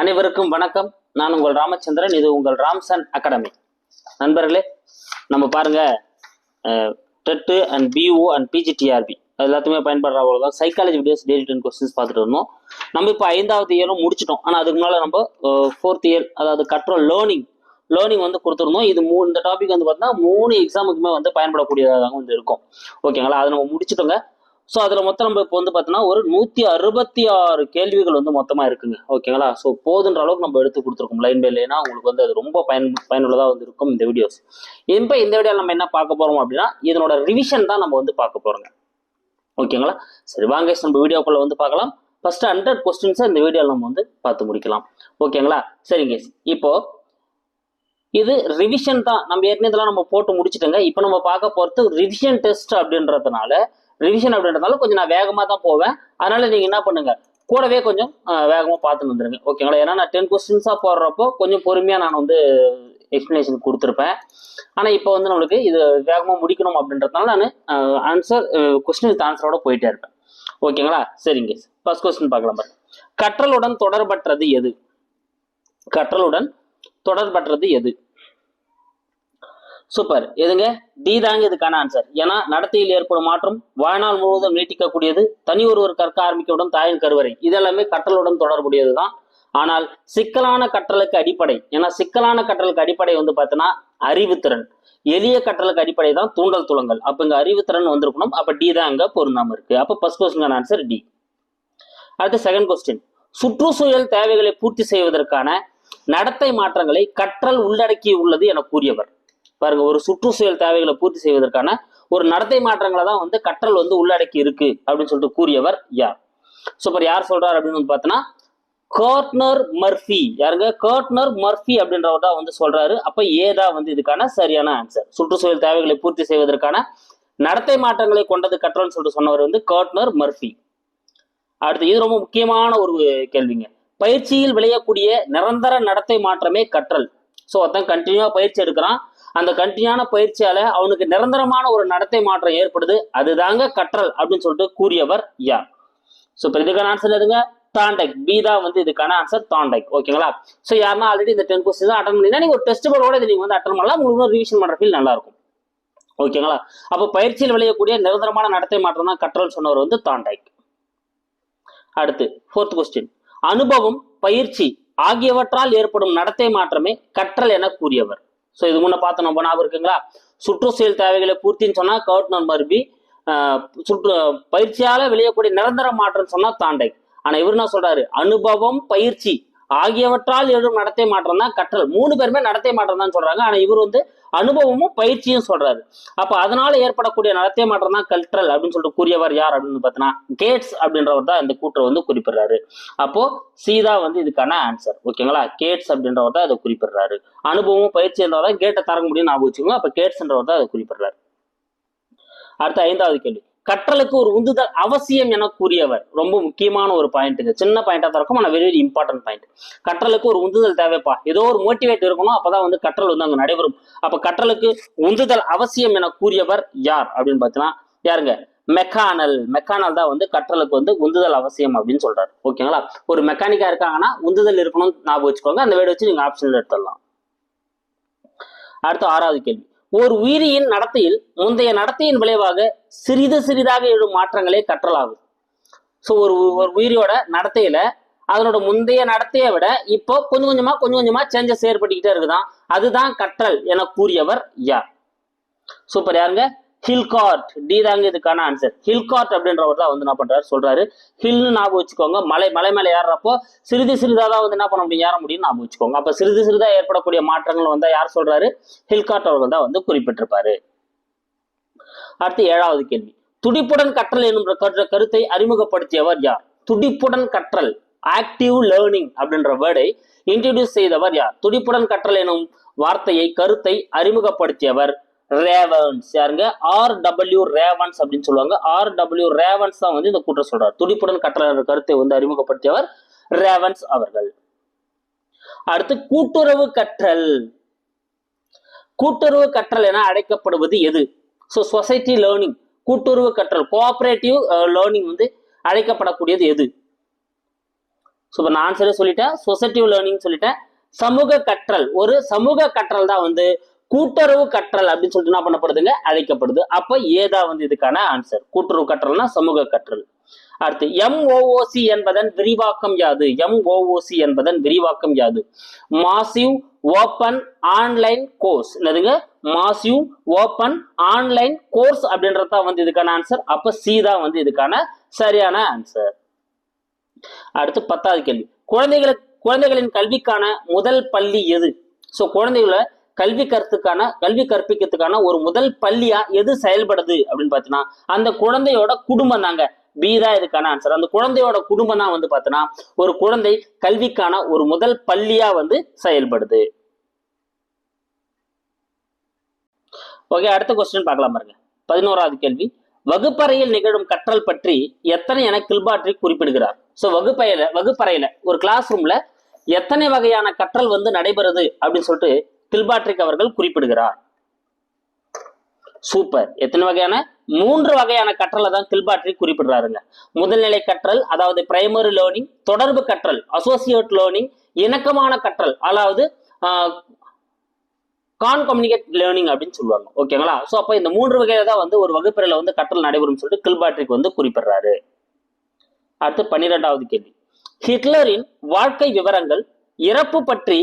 அனைவருக்கும் வணக்கம். நான் உங்கள் ராமச்சந்திரன். இது உங்கள் ராம்சன் அகாடமி. நண்பர்களே, நம்ம பாருங்க, டெட் அண்ட் பியூ அண்ட் பிஜிடிஆர்பி அது எல்லாத்துமே பயன்படுற தான் சைக்காலஜி வீடியோஸ் டெய்லி 10 கொஸ்டின்ஸ் பார்த்துட்டு இருந்தோம். நம்ம இப்போ 5வது இயரும் முடிச்சிட்டோம். ஆனால் அதுக்கு முன்னால் நம்ம 4th இயர், அதாவது கற்றல் லேர்னிங் வந்து கொடுத்துருந்தோம். இது இந்த டாபிக் வந்து பார்த்தீங்கன்னா 3 எக்ஸாமுக்குமே வந்து பயன்படக்கூடியதாக வந்து இருக்கும். ஓகேங்களா? அதை நம்ம முடிச்சிட்டோங்க. ஸோ அதில் மொத்தம் நம்ம இப்போ வந்து பார்த்தீங்கன்னா ஒரு 166 கேள்விகள் வந்து மொத்தமாக இருக்குங்க. ஓகேங்களா? ஸோ போதுன்ற அளவுக்கு நம்ம எடுத்து கொடுத்துருக்கோம் லைன் பை லைனா. உங்களுக்கு வந்து அது ரொம்ப பயனுள்ளதாக வந்து இருக்கும் இந்த வீடியோஸ். இப்போ இந்த வீடியோவில் நம்ம என்ன பார்க்க போகிறோம் அப்படின்னா, இதனோட ரிவிஷன் தான் நம்ம வந்து பார்க்க போகிறோங்க. ஓகேங்களா? சரி, வாங்க நம்ம வீடியோக்குள்ள வந்து பார்க்கலாம். ஃபர்ஸ்ட் 100 கொஸ்டின்ஸை இந்த வீடியோவில் நம்ம வந்து பார்த்து முடிக்கலாம். ஓகேங்களா? சரிங்க. இப்போ இது ரிவிஷன் தான். நம்ம ஏற்கனவே இதெல்லாம் நம்ம போட்டு முடிச்சுட்டோங்க. இப்போ நம்ம பார்க்க போகிறது ரிவிஷன் டெஸ்ட் அப்படின்றதுனால கொஞ்சம் நான் வேகமாக தான் போவேன். அதனால நீங்கள் என்ன பண்ணுங்க, கூடவே கொஞ்சம் வேகமாக பார்த்து வந்துருங்க. ஓகேங்களா? ஏன்னா நான் 10 கொஸ்டின்ஸாக போடுறப்போ கொஞ்சம் பொறுமையாக நான் வந்து எக்ஸ்பிளனேஷன் கொடுத்துருப்பேன். ஆனால் இப்போ வந்து நம்மளுக்கு இது வேகமாக முடிக்கணும் அப்படின்றதுனால நான் ஆன்சர் கொஸ்டின் வித் ஆன்சரோட போயிட்டே இருப்பேன். ஓகேங்களா? சரிங்க. ஃபர்ஸ்ட் கொஸ்டின் பார்க்கலாம் பாருங்க. கற்றலுடன் தொடர்பற்றது எது? கற்றலுடன் தொடர்பற்றது எது? சூப்பர். எதுங்க? டி தாங்க இதுக்கான ஆன்சர். ஏன்னா நடத்தையில் ஏற்படும் மாற்றம் வாழ்நாள் முழுவதும் நீட்டிக்கக்கூடியது, தனி ஒருவர் கற்க ஆரம்பிக்கவுடன் தாயின் கருவறை, இதெல்லாமே கற்றலுடன் தொடர்புடையது தான். ஆனால் சிக்கலான கற்றலுக்கு அடிப்படை, ஏன்னா சிக்கலான கற்றலுக்கு அடிப்படை வந்து பார்த்தீங்கன்னா அறிவுத்திறன். எளிய கற்றலுக்கு அடிப்படை தான் தூண்டல் துலங்கல். அப்ப இங்க அறிவுத்திறன் வந்திருக்கணும். அப்ப டி தான் அங்க பொருந்தாம இருக்கு. அப்ப ஃபர்ஸ்ட் கொஸ்டின் ஆன்சர் டி. அடுத்து செகண்ட் கொஸ்டின். சுற்றுச்சூழல் தேவைகளை பூர்த்தி செய்வதற்கான நடத்தை மாற்றங்களை கற்றல் உள்ளடக்கி உள்ளது என கூறியவர். பாருங்க, ஒரு சுற்றுச்சூழல் தேவைகளை பூர்த்தி செய்வதற்கான ஒரு நடத்தை மாற்றங்களை தான் வந்து கற்றல் வந்து உள்ளடக்கி இருக்கு அப்படின்னு சொல்லிட்டு கூறியவர் யார்? சூப்பர். யார் சொல்றாரு அப்படின்னு வந்து பார்த்தோன்னா கர்ட்னர் மர்ஃபி. யாருங்க? கர்ட்னர் மர்ஃபி அப்படின்றவர் தான் வந்து சொல்றாரு. அப்ப ஏதா வந்து இதுக்கான சரியான ஆன்சர். சுற்றுச்சூழல் தேவைகளை பூர்த்தி செய்வதற்கான நடத்தை மாற்றங்களை கொண்டது கற்றல்னு சொல்லிட்டு சொன்னவர் வந்து கர்ட்னர் மர்ஃபி. அடுத்து இது ரொம்ப முக்கியமான ஒரு கேள்விங்க. பயிற்சியில் விளையக்கூடிய நிரந்தர நடத்தை மாற்றமே கற்றல். ஸோ ஒருத்தன் கண்டினியூவா பயிற்சி எடுக்கிறான். அந்த கண்டினியூவான பயிற்சியால அவனுக்கு நிரந்தரமான ஒரு நடத்தை மாற்றம் ஏற்படுது. அதுதாங்க கற்றல் அப்படின்னு சொல்லிட்டு கூறியவர் யார்? ஸோ இப்போ இதுக்கான ஆன்சர் எதுங்க? தாண்டைக். பி தான் வந்து இதுக்கான ஆன்சர், தாண்டைக். ஓகேங்களா? ஸோ யாருன்னா ஆல்ரெடி இந்த 10 கொஸ்டின் தான் அட்டன் பண்ணினா நீங்க ஒரு டெஸ்ட் போர்டோட இதை நீங்க வந்து அட்டன் பண்ணலாம். உங்களுக்கு ரிவிஷன் பண்ற ஃபீல் நல்லா இருக்கும். ஓகேங்களா? அப்போ பயிற்சியில் விளையக்கூடிய நிரந்தரமான நடத்தை மாற்றம் தான் கற்றல் சொன்னவர் வந்து தாண்டைக். அடுத்து 4th கொஸ்டின். அனுபவம், பயிற்சி ஆகியவற்றால் ஏற்படும் நடத்தை மாற்றமே கற்றல் என கூறியவர். ஸோ இது முன்ன பார்த்தோம், நம்ம ஞாபகம் இருக்குங்களா? சுற்றுச்சூழல் தேவைகளை பூர்த்தின்னு சொன்னா கர்ட்னர் மர்ஃபி, பயிற்சியால விளையக்கூடிய நிரந்தர மாற்றம் சொன்னா தாண்டைக். ஆனா இவர் என்ன சொல்றாரு? அனுபவம், பயிற்சி ஆகியவற்றால் எழும் நடத்தை மாற்றம் தான் கற்றல். 3 பேருமே நடத்தை மாற்றம் தான் சொல்றாங்க. ஆனா இவர் வந்து அனுபவமும் பயிற்சியும் சொல்றாரு. அப்ப அதனால ஏற்படக்கூடிய நடத்தை மாற்றம் தான் கற்றல் அப்படின்னு சொல்லிட்டு கூறியவர் யார் அப்படின்னு பார்த்தீங்கன்னா கேட்ஸ் அப்படின்றவர் தான் இந்த கூற்றை வந்து குறிப்பிடுறாரு. அப்போ சீதா வந்து இதுக்கான ஆன்சர். ஓகேங்களா? கேட்ஸ் அப்படின்றவர் தான் அதை குறிப்பிடுறாரு. அனுபவமும் பயிற்சி என்றவர் கேட்டை தரங்க முடியும் ஞாபகம் வச்சுக்கோங்க. அப்ப கேட்ஸ்ன்றவர் தான் அதை குறிப்பிடுறாரு. அடுத்த 5வது கேள்வி. கற்றலுக்கு ஒரு உந்துதல் அவசியம் என கூறியவர். ரொம்ப முக்கியமான ஒரு பாயிண்ட்டுங்க. சின்ன பாயிண்டா தான் இருக்கும், ஆனால் வெரி வெரி இம்பார்ட்டன்ட் பாயிண்ட். கற்றலுக்கு ஒரு உந்துதல் தேவைப்பா, ஏதோ ஒரு மோட்டிவேட் இருக்கணும், அப்பதான் வந்து கற்றல் வந்து அங்க நடைபெறும். அப்ப கற்றலுக்கு உந்துதல் அவசியம் என கூறியவர் யார் அப்படின்னு பார்த்தீங்கன்னா யாருங்க? மெக்கானல் தான் வந்து கற்றலுக்கு வந்து உந்துதல் அவசியம் அப்படின்னு சொல்றாரு. ஓகேங்களா? ஒரு மெக்கானிக்கா இருக்காங்கன்னா உந்துதல் இருக்கணும்னு ஞாபகம் வச்சுக்கோங்க. அந்த வேர்டு வச்சு நீங்க ஆப்ஷன்ல எடுத்துடலாம். அடுத்த 6வது கேள்வி. ஒரு உயிரியின் நடத்தையில் முந்தைய நடத்தையின் விளைவாக சிறிதாக எழும் மாற்றங்களே கற்றலாகும். ஸோ ஒரு உயிரியோட நடத்தையில அதனோட முந்தைய நடத்தையை விட இப்போ கொஞ்சம் கொஞ்சமா சேஞ்சஸ் ஏற்பட்டுக்கிட்டே இருக்குதான், அதுதான் கற்றல் என கூறியவர் யார்? சூப்பர். யாருங்க? ஹில்கார்ட். டி தாங்க இதுக்கான ஆன்சர். ஹில்கார்ட் அப்படின்றவர் தான் வந்து என்ன பண்றாரு சொல்றாரு. ஹில்னு ஞாபகம் வச்சுக்கோங்க. மலை மேல ஏறப்போ சிறிதா தான் வந்து என்ன பண்ண முடியும், ஏற முடியும் ஞாபகம் வச்சுக்கோங்க. அப்ப சிறிதா ஏற்படக்கூடிய மாற்றங்கள் வந்து யார் சொல்றாரு? ஹில்கார்ட் அவர்கள் தான் வந்து குறிப்பிட்டிருப்பாரு. அடுத்து 7வது கேள்வி. துடிப்புடன் கற்றல் எனும் கருத்தை அறிமுகப்படுத்தியவர் யார்? துடிப்புடன் கற்றல், ஆக்டிவ் லேர்னிங் அப்படின்ற வேர்டை இன்ட்ரோடியூஸ் செய்தவர் யார்? துடிப்புடன் கற்றல் எனும் வார்த்தையை, கருத்தை அறிமுகப்படுத்தியவர் ரேவன்ஸ். யாருங்க? R.W. ரேவன்ஸ் அப்படின்னு சொல்லுவாங்க. R.W. ரேவன்ஸ் தான் வந்து இந்த கூற்றை சொல்றாரு. துடிப்புடன் கற்றல் என்ற கருத்தை வந்து அறிமுகப்படுத்தியவர் ரேவன்ஸ் அவர்கள். அடுத்து கூட்டுறவு கற்றல். கூட்டுறவு கற்றல் என அழைக்கப்படுவது எது? ஸோ சொசைட்டி லேர்னிங், கூட்டுறவு கற்றல், கோஆபரேட்டிவ் லேர்னிங் வந்து அழைக்கப்படக்கூடியது எது? ஸோ இப்போ நான் ஆன்சரே சொல்லிட்டேன், சொசைட்டிவ் லேர்னிங் சொல்லிட்டேன். சமூக கற்றல், ஒரு சமூக கற்றல் தான் வந்து கூட்டுறவு கற்றல் அப்படின்னு சொல்லிட்டு என்ன பண்ணப்படுதுங்க, அழைக்கப்படுது. அப்ப ஏதான் வந்து இதுக்கான ஆன்சர். கூட்டுறவு கற்றல்னா சமூக கற்றல். அடுத்து MOOC என்பதன் விரிவாக்கம் யாது? MOOC என்பதன் விரிவாக்கம் யாது? Massive open online course. என்னதுங்க? மாசிவ் ஓப்பன் ஆன்லைன் கோர்ஸ் அப்படின்றத வந்து இதுக்கான ஆன்சர். அப்ப சி தான் வந்து இதுக்கான சரியான ஆன்சர். அடுத்து 10வது கேள்வி. குழந்தைகளின் கல்விக்கான முதல் பள்ளி எது? சோ குழந்தைகளை கல்வி கற்பிக்கிறதுக்கான ஒரு முதல் பள்ளியா எது செயல்படுது அப்படின்னு பாத்தீங்கன்னா அந்த குழந்தையோட குடும்பம் தாங்க. பி தான் இதுக்கான ஆன்சர். அந்த குழந்தையோட குடும்பம் தான் வந்து பாத்தீங்கன்னா ஒரு குழந்தை கல்விக்கான ஒரு முதல் பள்ளியா வந்து செயல்படுது. ஓகே, அடுத்த கொஸ்டின் பார்க்கலாம் பாருங்க. 11வது கேள்வி. வகுப்பறையில் நிகழும் கற்றல் பற்றி எத்தனை என கில்பாட்ரிக் குறிப்பிடுகிறார்? சோ வகுப்பறையில ஒரு கிளாஸ் ரூம்ல எத்தனை வகையான கற்றல் வந்து நடைபெறுது அப்படின்னு சொல்லிட்டு கில்பாட்ரிக் அவர்கள் குறிப்பிடுகிறார். சூப்பர். எத்தனை வகையான? 3 வகையான கற்றலை தான் கில்பாட்ரிக் குறிப்பிடுறாருங்க. முதல்நிலை கற்றல், அதாவது பிரைமரி லேர்னிங், தொடர்பு கற்றல் அசோசியேட் லேர்னிங், இணக்கமான கற்றல் அதாவது கான்கம்யூனிகேட் லேர்னிங் அப்படின்னு சொல்லுவாங்க. ஓகேங்களா? சோ அப்ப இந்த 3 வகையில தான் வந்து ஒரு வகுப்பறையில வந்து கற்றல் நடைபெறும் சொல்லிட்டு கில்பாட்ரிக் வந்து குறிப்பிடுறாரு. அடுத்து 12வது கேள்வி. ஹிட்லரின் வாழ்க்கை விவரங்கள், இறப்பு பற்றி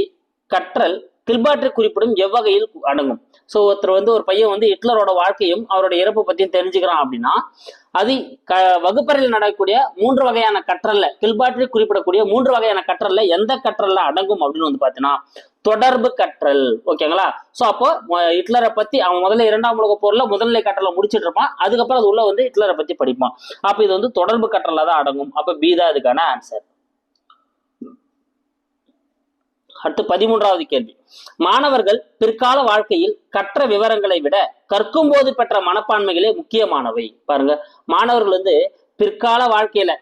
கற்றல் கில்பாட்ரிக் குறிப்பிடும் எவ்வகையில் அடங்கும்? சோ ஒருத்தர் வந்து ஒரு பையன் வந்து ஹிட்லரோட வாழ்க்கையும் அவரோட இறப்பு பத்தியும் தெரிஞ்சுக்கிறான் அப்படின்னா அது வகுப்பறையில் நடக்கக்கூடிய 3 வகையான கற்றல்ல கில்பாட்ரிக் குறிப்பிடக்கூடிய 3 வகையான கற்றல்ல எந்த கற்றல்ல அடங்கும் அப்படின்னு வந்து பாத்தீங்கன்னா தொடர்பு கற்றல். ஓகேங்களா? சோ அப்போ ஹிட்லரை பத்தி அவன் முதல்ல 2ஆம் உலக போர்ல முதல்நிலை கற்றலை முடிச்சிட்டு இருப்பான். அதுக்கப்புறம் அது உள்ள வந்து ஹிட்லரை பத்தி படிப்பான். அப்ப இது வந்து தொடர்பு கற்றல்ல தான் அடங்கும். அப்ப பி தான் இதுக்கான ஆன்சர். அடுத்து 13வது கேள்வி. மாணவர்கள் பிற்கால வாழ்க்கையில் கற்ற விவரங்களை விட கற்கும் போது பெற்ற மனப்பான்மைகளே முக்கியமானவை. பாருங்க, மாணவர்கள் வந்து பிற்கால வாழ்க்கையில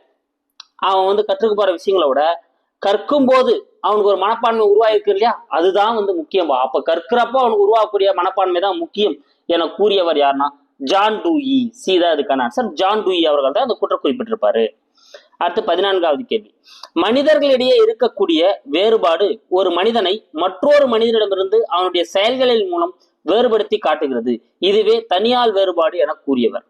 அவன் வந்து கற்றுக்க போற விஷயங்களை விட கற்கும் போது அவனுக்கு ஒரு மனப்பான்மை உருவாயிருக்கு இல்லையா, அதுதான் வந்து முக்கியம். அப்ப கற்கிறப்போ அவனுக்கு உருவாக்கக்கூடிய மனப்பான்மை தான் முக்கியம் என கூறியவர் யாருன்னா ஜான் டூயி. சி தான் இதுக்கான ஆன்சர். ஜான் டூயி அவர்கள் தான் அந்த குற்ற குறிப்பிட்டிருப்பாரு. அடுத்து 14வது கேள்வி. மனிதர்களிடையே இருக்கக்கூடிய வேறுபாடு ஒரு மனிதனை மற்றொரு மனிதனிடமிருந்து அவனுடைய செயல்களின் மூலம் வேறுபடுத்தி காட்டுகிறது. இதுவே தனியால் வேறுபாடு என கூறியவர்.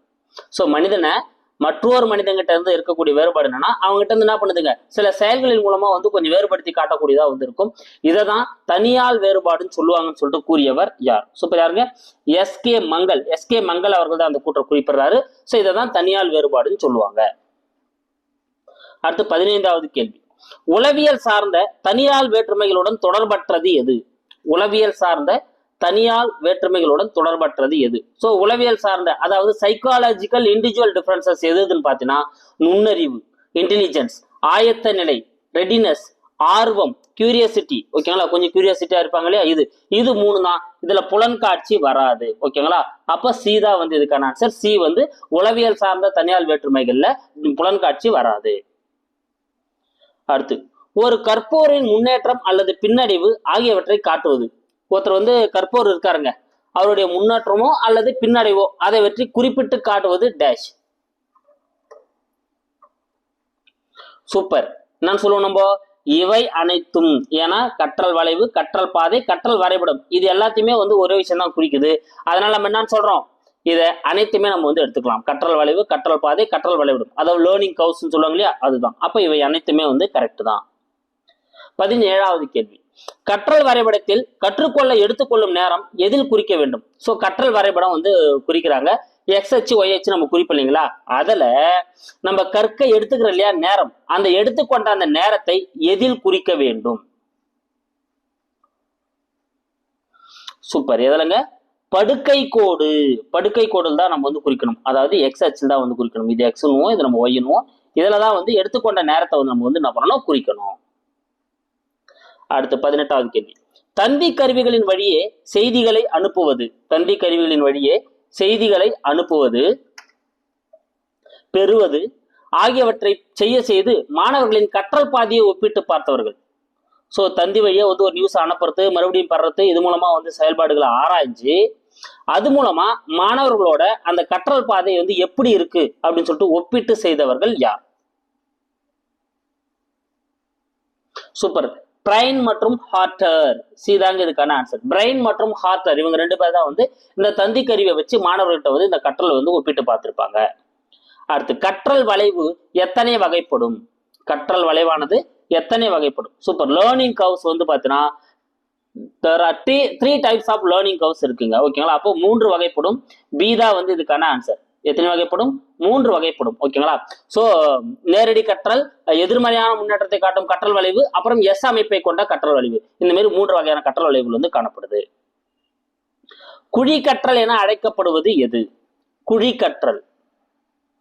சோ மனிதனை மற்றொரு மனிதன்கிட்ட இருந்து இருக்கக்கூடிய வேறுபாடு என்னன்னா அவங்ககிட்ட இருந்து என்ன பண்ணுதுங்க, சில செயல்களின் மூலமா வந்து கொஞ்சம் வேறுபடுத்தி காட்டக்கூடியதா வந்து இருக்கும். இதைதான் தனியால் வேறுபாடுன்னு சொல்லுவாங்கன்னு சொல்லிட்டு கூறியவர் யார்? சூப்பர். யாருங்க? எஸ்கே மங்கள் அவர்கள் தான் அந்த கூற்றை குறிப்பிடுறாரு. சோ இதைதான் தனியால் வேறுபாடுன்னு சொல்லுவாங்க. அடுத்து 15வது கேள்வி. உளவியல் சார்ந்த தனியால் வேற்றுமைகளுடன் தொடர்பற்றது எது? உளவியல் சார்ந்த தனியால் வேற்றுமைகளுடன் தொடர்பற்றது எது? சோ உளவியல் சார்ந்த அதாவது சைக்காலஜிக்கல் இண்டிவிஜுவல் டிஃபரன்சஸ் எதுன்னு பாத்தீங்கன்னா நுண்ணறிவு, இன்டெலிஜென்ஸ், ஆயத்த நிலை, ரெடினஸ், ஆர்வம், கியூரியாசிட்டி. ஓகேங்களா? கொஞ்சம் கியூரியாசிட்டியா இருப்பாங்க இல்லையா, இது 3 தான். இதுல புலன்காட்சி வராது. ஓகேங்களா? அப்ப சி தான் வந்து இதுக்கான ஆன்சர். சி வந்து உளவியல் சார்ந்த தனியால் வேற்றுமைகள்ல புலன்காட்சி வராது. அடுத்து ஒரு கற்போரின் முன்னேற்றம் அல்லது பின்னடைவு ஆகியவற்றை காட்டுவது. ஒருத்தர் வந்து கற்போர் இருக்காருங்க, அவருடைய முன்னேற்றமோ அல்லது பின்னடைவோ அதை பற்றி குறிப்பிட்டு காட்டுவது டேஷ். சூப்பர். என்னன்னு சொல்லுவோம் நம்ம? இவை அனைத்தும். ஏன்னா கற்றல் வளைவு, கற்றல் பாதை, கற்றல் வரைபடம் இது எல்லாத்தையுமே வந்து ஒரே விஷயம் தான் குறிக்குது. அதனால நம்ம என்னன்னு சொல்றோம், இதை அனைத்துமே நம்ம வந்து எடுத்துக்கலாம். கற்றல் வளைவு, கற்றல் பாதை, கற்றல் வளைவிடும், அதாவது லேர்னிங் கர்வ்ஸ் சொல்லுவாங்க இல்லையா, அதுதான். அப்ப இவை அனைத்துமே வந்து கரெக்ட் தான். 17வது கேள்வி. கற்றல் வரைபடத்தில் கற்றுக்கொள்ள எடுத்துக்கொள்ளும் நேரம் எதில் குறிக்க வேண்டும்? சோ கற்றல் வரைபடம் வந்து குறிக்கிறாங்க. எக்ஸ் அச்சு ஒய் அச்சு நம்ம குறிப்போம் இல்லைங்களா, அதுல நம்ம கற்க எடுத்துக்கிறோம் இல்லையா நேரம், அந்த எடுத்துக்கொண்ட அந்த நேரத்தை எதில் குறிக்க வேண்டும்? சூப்பர். எதுலங்க? படுக்கை கோடு தான் நம்ம வந்து குறிக்கணும். அதாவது எக்ஸ் அச்சில் தான் வந்து குறிக்கணும். இது எக்ஸ்னுவோம், இது நம்ம ஒய்னுவோம். இதுல தான் வந்து எடுத்துக்கொண்ட நேரத்தை வந்து நம்ம வந்து என்ன பண்ணணும், குறிக்கணும். அடுத்து 18வது கேள்வி. தந்தி கருவிகளின் வழியே செய்திகளை அனுப்புவது, பெறுவது ஆகியவற்றை செய்து மாணவர்களின் கற்றல் பாதையை ஒப்பிட்டு பார்த்தவர்கள். சோ தந்தி வழியா வந்து ஒரு நியூஸ் அனுப்புறது, மறுபடியும் படுறது, இது மூலமா வந்து செயல்பாடுகளை ஆராய்ஞ்சு அது மூலமா மாணவர்களோட அந்த கற்றல் பாதை வந்து எப்படி இருக்கு அப்படின்னு சொல்லிட்டு ஒப்பிட்டு செய்தவர்கள் யார்? சூப்பர். பிரைன் மற்றும் ஹார்டர், சி தாங்க இதுக்கான ஆன்சர். பிரைன் மற்றும் ஹார்டர் இவங்க ரெண்டு பேர் தான் வந்து இந்த தந்தி கருவியை வச்சு மாணவர்கள்ட்ட வந்து இந்த கற்றல் வந்து ஒப்பிட்டு பார்த்திருப்பாங்க. அடுத்து, கற்றல் வளைவு எத்தனை வகைப்படும்? கற்றல் வளைவானது எத்தனை வகைப்படும்? சூப்பர். லேர்னிங் கர்வ்ஸ் வந்து பாத்தீங்கன்னா there are three types of learning curves இருக்குங்க. ஓகேங்களா? அப்போ 3 வகைப்படும். பி தான் வந்து இதுக்கான ஆன்சர். எத்தனை வகைப்படும்? 3 வகைப்படும். ஓகேங்களா? சோ நேரடி கற்றல், எதிர்மறையான முன்னேற்றத்தை காட்டும் கற்றல் வளைவு, அப்புறம் எஸ் அமைப்பை கொண்ட கற்றல் வளைவு. இந்த மாதிரி 3 வகையான கற்றல் வளைவுகள் வந்து காணப்படுது. குழி கற்றல் என அழைக்கப்படுவது எது? குழி கற்றல்.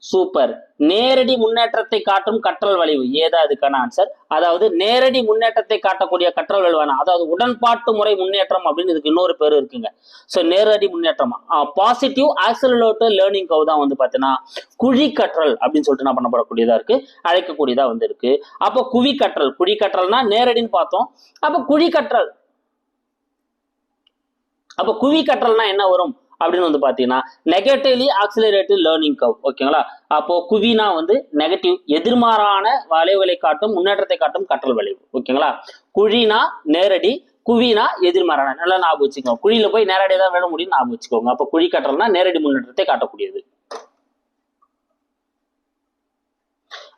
சூப்பர். நேரடி முன்னேற்றத்தை காட்டும் கற்றல் வளைவு ஏதா இதுக்கான ஆன்சர். அதாவது நேரடி முன்னேற்றத்தை காட்டக்கூடிய கற்றல் வளைவான, அதாவது உடன்பாட்டு முறை முன்னேற்றம் அப்படின்னு இதுக்கு இன்னொரு பேர் இருக்குங்க. ஸோ நேரடி முன்னேற்றம், பாசிட்டிவ் ஆக்சலரேட்டட் லேர்னிங் கர்வ் தான் வந்து பார்த்தீங்கன்னா குழி கற்றல் அப்படின்னு சொல்லிட்டு என்ன பண்ணப்படக்கூடியதா இருக்கு, அழைக்கக்கூடியதா வந்து இருக்கு. அப்போ குவி கற்றல், குழி கற்றல்னா நேரடின்னு பார்த்தோம். அப்போ குழி கற்றல், அப்போ குவி கற்றல்னா என்ன வரும் அப்படின்னு வந்து பாத்தீங்கன்னா நெகட்டிவ்லி ஆக்சிலரேட்டட் லேர்னிங் கர்வ். ஓகேங்களா? அப்போ குவினா வந்து நெகட்டிவ், எதிர்மாறான வளைவுகளை காட்டும், முன்னேற்றத்தை காட்டும் கற்றல் வளைவு. ஓகேங்களா? குழினா நேரடி, குவினா எதிர்மாறான. நல்லா ஞாபகம் வச்சுக்கோங்க. குழியில போய் நேரடியாக தான் விட முடியும், ஞாபகம் வச்சுக்கோங்க. அப்போ குழி கற்றல்னா நேரடி முன்னேற்றத்தை காட்டக்கூடியது.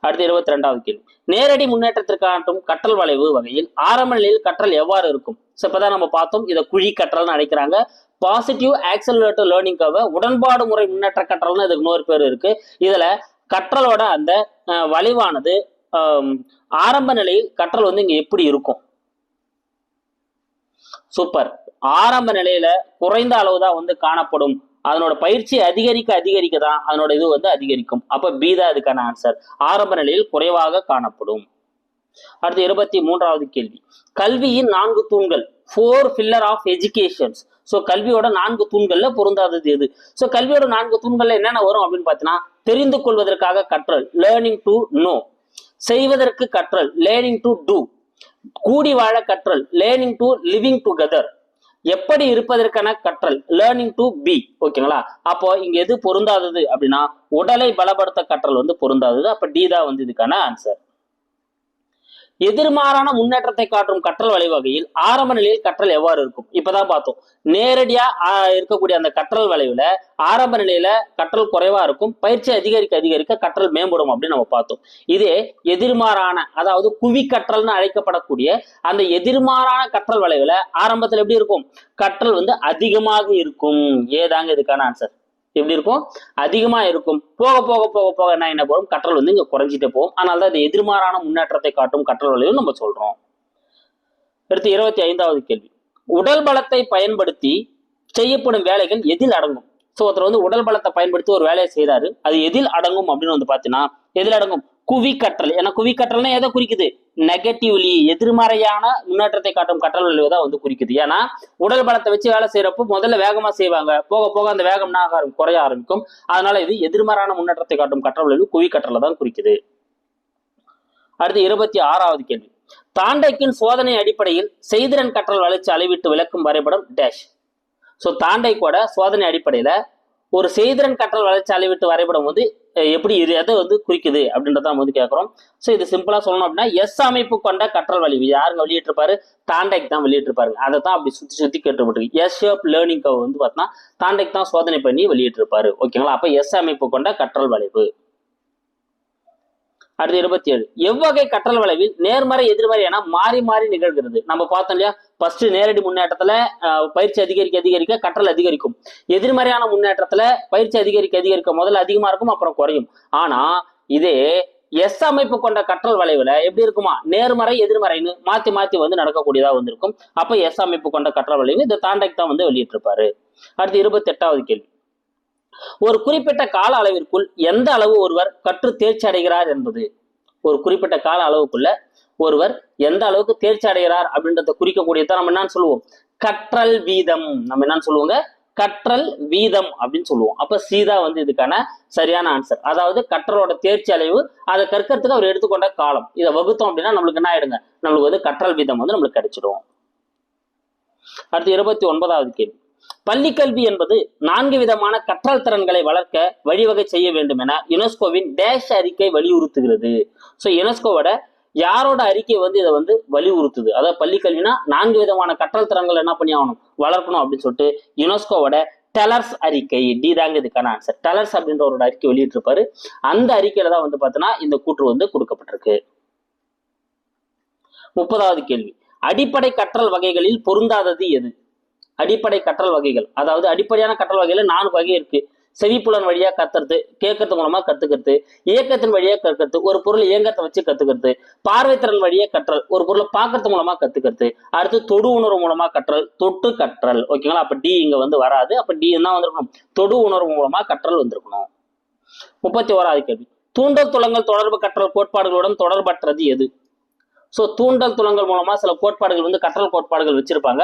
அடுத்து 22வது கேள்வி. நேரடி முன்னேற்றத்திற்கு காட்டும் கற்றல் வளைவு வகையில் ஆரம்ப நிலையில் கற்றல் எவ்வாறு இருக்கும்? இப்பதான் நம்ம பார்த்தோம், இதை குழி கற்றல்னு அழைக்கிறாங்க. பாசிட்டிவ் ஆக்சலரேட்டட் லேர்னிங் கர்வ் உடன்பாடு முறை முன்னேற்ற கற்றல்னு இதுக்கு இன்னொரு பேர் இருக்கு. இதுல கற்றலோட அந்த வளைவானது ஆரம்ப நிலையில் கற்றல் வந்து இங்க எப்படி இருக்கும்? சூப்பர். ஆரம்ப நிலையில குறைந்த அளவுதான் வந்து காணப்படும். அதனோட பயிற்சி அதிகரிக்க அதிகரிக்க தான் அதனோட இது வந்து அதிகரிக்கும். அப்ப பி தான் இதுக்கான ஆன்சர். ஆரம்ப நிலையில் குறைவாக காணப்படும். அடுத்து 23வது கேள்வி. கல்வியின் 4 தூண்கள், 4 பில்லர் ஆஃப் எஜுகேஷன். ஸோ கல்வியோட 4 தூண்கள்ல பொருந்தாதது எது? ஸோ கல்வியோட 4 தூண்கள்ல என்னென்ன வரும் அப்படின்னு பார்த்தீங்கன்னா, தெரிந்து கொள்வதற்காக கற்றல், லேர்னிங் டு நோ. செய்வதற்கு கற்றல், லேர்னிங் டு டூ. கூடி வாழ கற்றல், லேர்னிங் டு லிவிங் டுகெதர். எப்படி இருப்பதற்கான கற்றல், லேர்னிங் டு பி. ஓகேங்களா? அப்போ இங்க எது பொருந்தாதது அப்படின்னா உடலை பலப்படுத்த கற்றல் வந்து பொருந்தாதது. அப்ப டி தான் வந்து இதுக்கான ஆன்சர். எதிர்மாறான முன்னேற்றத்தை காட்டும் கற்றல் வளைவு வகையில் ஆரம்ப நிலையில் கற்றல் எவ்வாறு இருக்கும்? இப்பதான் பார்த்தோம். நேரடியா இருக்கக்கூடிய அந்த கற்றல் வளைவுல ஆரம்ப நிலையில கற்றல் குறைவா இருக்கும், பயிற்சி அதிகரிக்க அதிகரிக்க கற்றல் மேம்படும் அப்படின்னு நம்ம பார்த்தோம். இதே எதிர்மாறான, அதாவது குவி கற்றல்னு அழைக்கப்படக்கூடிய அந்த எதிர்மாறான கற்றல் வளைவுல ஆரம்பத்தில் எப்படி இருக்கும்? கற்றல் வந்து அதிகமாக இருக்கும். ஏதாங்க இதுக்கான ஆன்சர். எப்படி இருக்கும்? அதிகமா இருக்கும். போக போக போக போக என்ன போகும்? கற்றல் வந்து இங்க குறைஞ்சிட்டே போகும். அதனாலதான் இது எதிர்மாறான முன்னேற்றத்தை காட்டும் கற்றல் வளைவு நம்ம சொல்றோம். அடுத்து 25வது கேள்வி. உடல் பலத்தை பயன்படுத்தி செய்யப்படும் வேலைகள் எதில் அடங்கும்? ஸோ ஒருத்தர் வந்து உடல் பலத்தை பயன்படுத்தி ஒரு வேலையை செய்யறாரு, அது எதில் அடங்கும் அப்படின்னு வந்து பாத்தீங்கன்னா எதில் அடங்கும்? குவி கற்றல். ஏன்னா குவி கற்றல்னா எதை குறிக்குது? நெகட்டிவ்லி, எதிர்மறையான முன்னேற்றத்தை காட்டும் கற்றல் வளைவு தான் வந்து குறிக்குது. ஏன்னா உடல் பலத்தை வச்சு வேலை செய்யறப்போ முதல்ல வேகமா செய்வாங்க, போக போக அந்த வேகம் குறைய ஆரம்பிக்கும். அதனால இது எதிர்மறையான முன்னேற்றத்தை காட்டும் கற்றல் வளைவு குவி கற்றலை தான் குறிக்குது. அடுத்து 26வது கேள்வி. தாண்டைக்கின் சோதனை அடிப்படையில் செய்திறன் கற்றல் வளர்ச்சி அளவிட்டு விளக்கும் வரைபடம் டேஷ். ஸோ தாண்டைக்கோட சோதனை அடிப்படையில ஒரு செய்திறன் கற்றல் வளர்ச்சி அளவிட்டு வரைபடம் வந்து எப்படி எதை வந்து குறிக்குது அப்படின்றத நம்ம வந்து கேட்கிறோம். ஸோ இது சிம்பிளா சொல்லணும் அப்படின்னா எஸ் அமைப்பு கொண்ட கற்றல் வளைவு யாருங்க வெளியிட்டிருப்பாரு? தாண்டைக்கு தான் வெளியிட்டிருப்பாரு. அதை தான் அப்படி சுத்தி சுத்தி கேட்டுப்பட்டிருக்கு. எஸ் ஷேப் லேர்னிங் கர்வ் வந்து பார்த்தீங்கன்னா தாண்டைக்கு தான் சோதனை பண்ணி வெளியிட்டிருப்பாரு. ஓகேங்களா? அப்ப எஸ் அமைப்பு கொண்ட கற்றல் வளைவு. அடுத்து 27. எவ்வகை கற்றல் வளைவில் நேர்மறை எதிர்மறை என மாறி மாறி நிகழ்கிறது? நம்ம பார்த்தோம் இல்லையா? ஃபர்ஸ்ட் நேரடி முன்னேற்றத்துல பயிற்சி அதிகரிக்க அதிகரிக்க கற்றல் அதிகரிக்கும். எதிர்மறையான முன்னேற்றத்துல பயிற்சி அதிகரிக்க அதிகரிக்க முதல்ல அதிகமா இருக்கும், அப்புறம் குறையும். ஆனா இதே எஸ் அமைப்பு கொண்ட கற்றல் வளைவுல எப்படி இருக்குமா? நேர்மறை எதிர்மறைன்னு மாத்தி மாத்தி வந்து நடக்கக்கூடியதா வந்து இருக்கும். அப்ப எஸ் அமைப்பு கொண்ட கற்றல் வளைவு இந்த தாண்டைக்கு தான் வந்து வெளியிட்டிருப்பாரு. அடுத்து 28வது கேள்வி. ஒரு குறிப்பிட்ட கால அளவிற்குள் எந்த அளவு ஒருவர் கற்று தேர்ச்சி அடைகிறார் என்பது? ஒரு குறிப்பிட்ட கால அளவுக்குள்ள ஒருவர் எந்த அளவுக்கு தேர்ச்சி அடைகிறார் அப்படின்றத குறிக்கக்கூடியதான் நம்ம என்னன்னு சொல்லுவோம்? கற்றல் வீதம். நம்ம என்னன்னு சொல்லுவோங்க? கற்றல் வீதம் அப்படின்னு சொல்லுவோம். அப்ப சீதா வந்து இதுக்கான சரியான ஆன்சர். அதாவது கற்றலோட தேர்ச்சி அளவு, அதை கற்கிறதுக்கு அவர் எடுத்துக்கொண்ட காலம், இதை வகுத்தோம் அப்படின்னா நம்மளுக்கு என்ன ஆயிடுங்க? நம்மளுக்கு வந்து கற்றல் வீதம் வந்து நம்மளுக்கு கிடைச்சிடும். அடுத்து 29வது கேள்வி. பள்ளிக்கல்வி என்பது 4 விதமான கற்றல் திறன்களை வளர்க்க வழிவகை செய்ய வேண்டும் என யுனெஸ்கோவின் டேஷ் அறிக்கை வலியுறுத்துகிறது. ஸோ யுனெஸ்கோவோட யாரோட அறிக்கை வந்து இதை வந்து வலியுறுத்துது? அதாவது பள்ளி கல்வினா 4 விதமான கற்றல் திறன்கள் என்ன பண்ணி ஆகணும், வளர்க்கணும் அப்படின்னு சொல்லிட்டு யுனெஸ்கோவோட டெலர்ஸ் அறிக்கை. டி தாங்க இதுக்கான ஆன்சர். டெலர்ஸ் அப்படின்ற ஒரு அறிக்கை வெளியிட்டிருப்பாரு. அந்த அறிக்கையில தான் வந்து பார்த்தீங்கன்னா இந்த கூற்று வந்து கொடுக்கப்பட்டிருக்கு. 30வது கேள்வி, அடிப்படை கற்றல் வகைகளில் பொருந்தாதது எது? அடிப்படை கற்றல் வகைகள், அதாவது அடிப்படையான கற்றல் வகையில 4 வகை இருக்கு. செவிப்புலன் வழியா கத்துறது, கேட்கறது மூலமா கத்துக்கிறது, இயக்கத்தின் வழியா கற்கிறது, ஒரு பொருள் இயங்கத்தை வச்சு கத்துக்கிறது, பார்வைத்திறன் வழியா கற்றல், ஒரு பொருளை பார்க்கறது மூலமா கத்துக்கிறது, அடுத்து தொடு உணர்வு மூலமா கற்றல், தொட்டு கற்றல். ஓகேங்களா? அப்ப டி இங்க வந்து வராது. அப்ப டி என்ன வந்திருக்கணும், தொடு உணர்வு மூலமா கற்றல் வந்திருக்கணும். 31வது கேள்வி, தூண்டல் துலங்கல் தொடர்பு கற்றல் கோட்பாடுகளுடன் தொடர்பற்றது எது? ஸோ தூண்டல் துலங்கல் மூலமா சில கோட்பாடுகள் வந்து கற்றல் கோட்பாடுகள் வச்சிருப்பாங்க,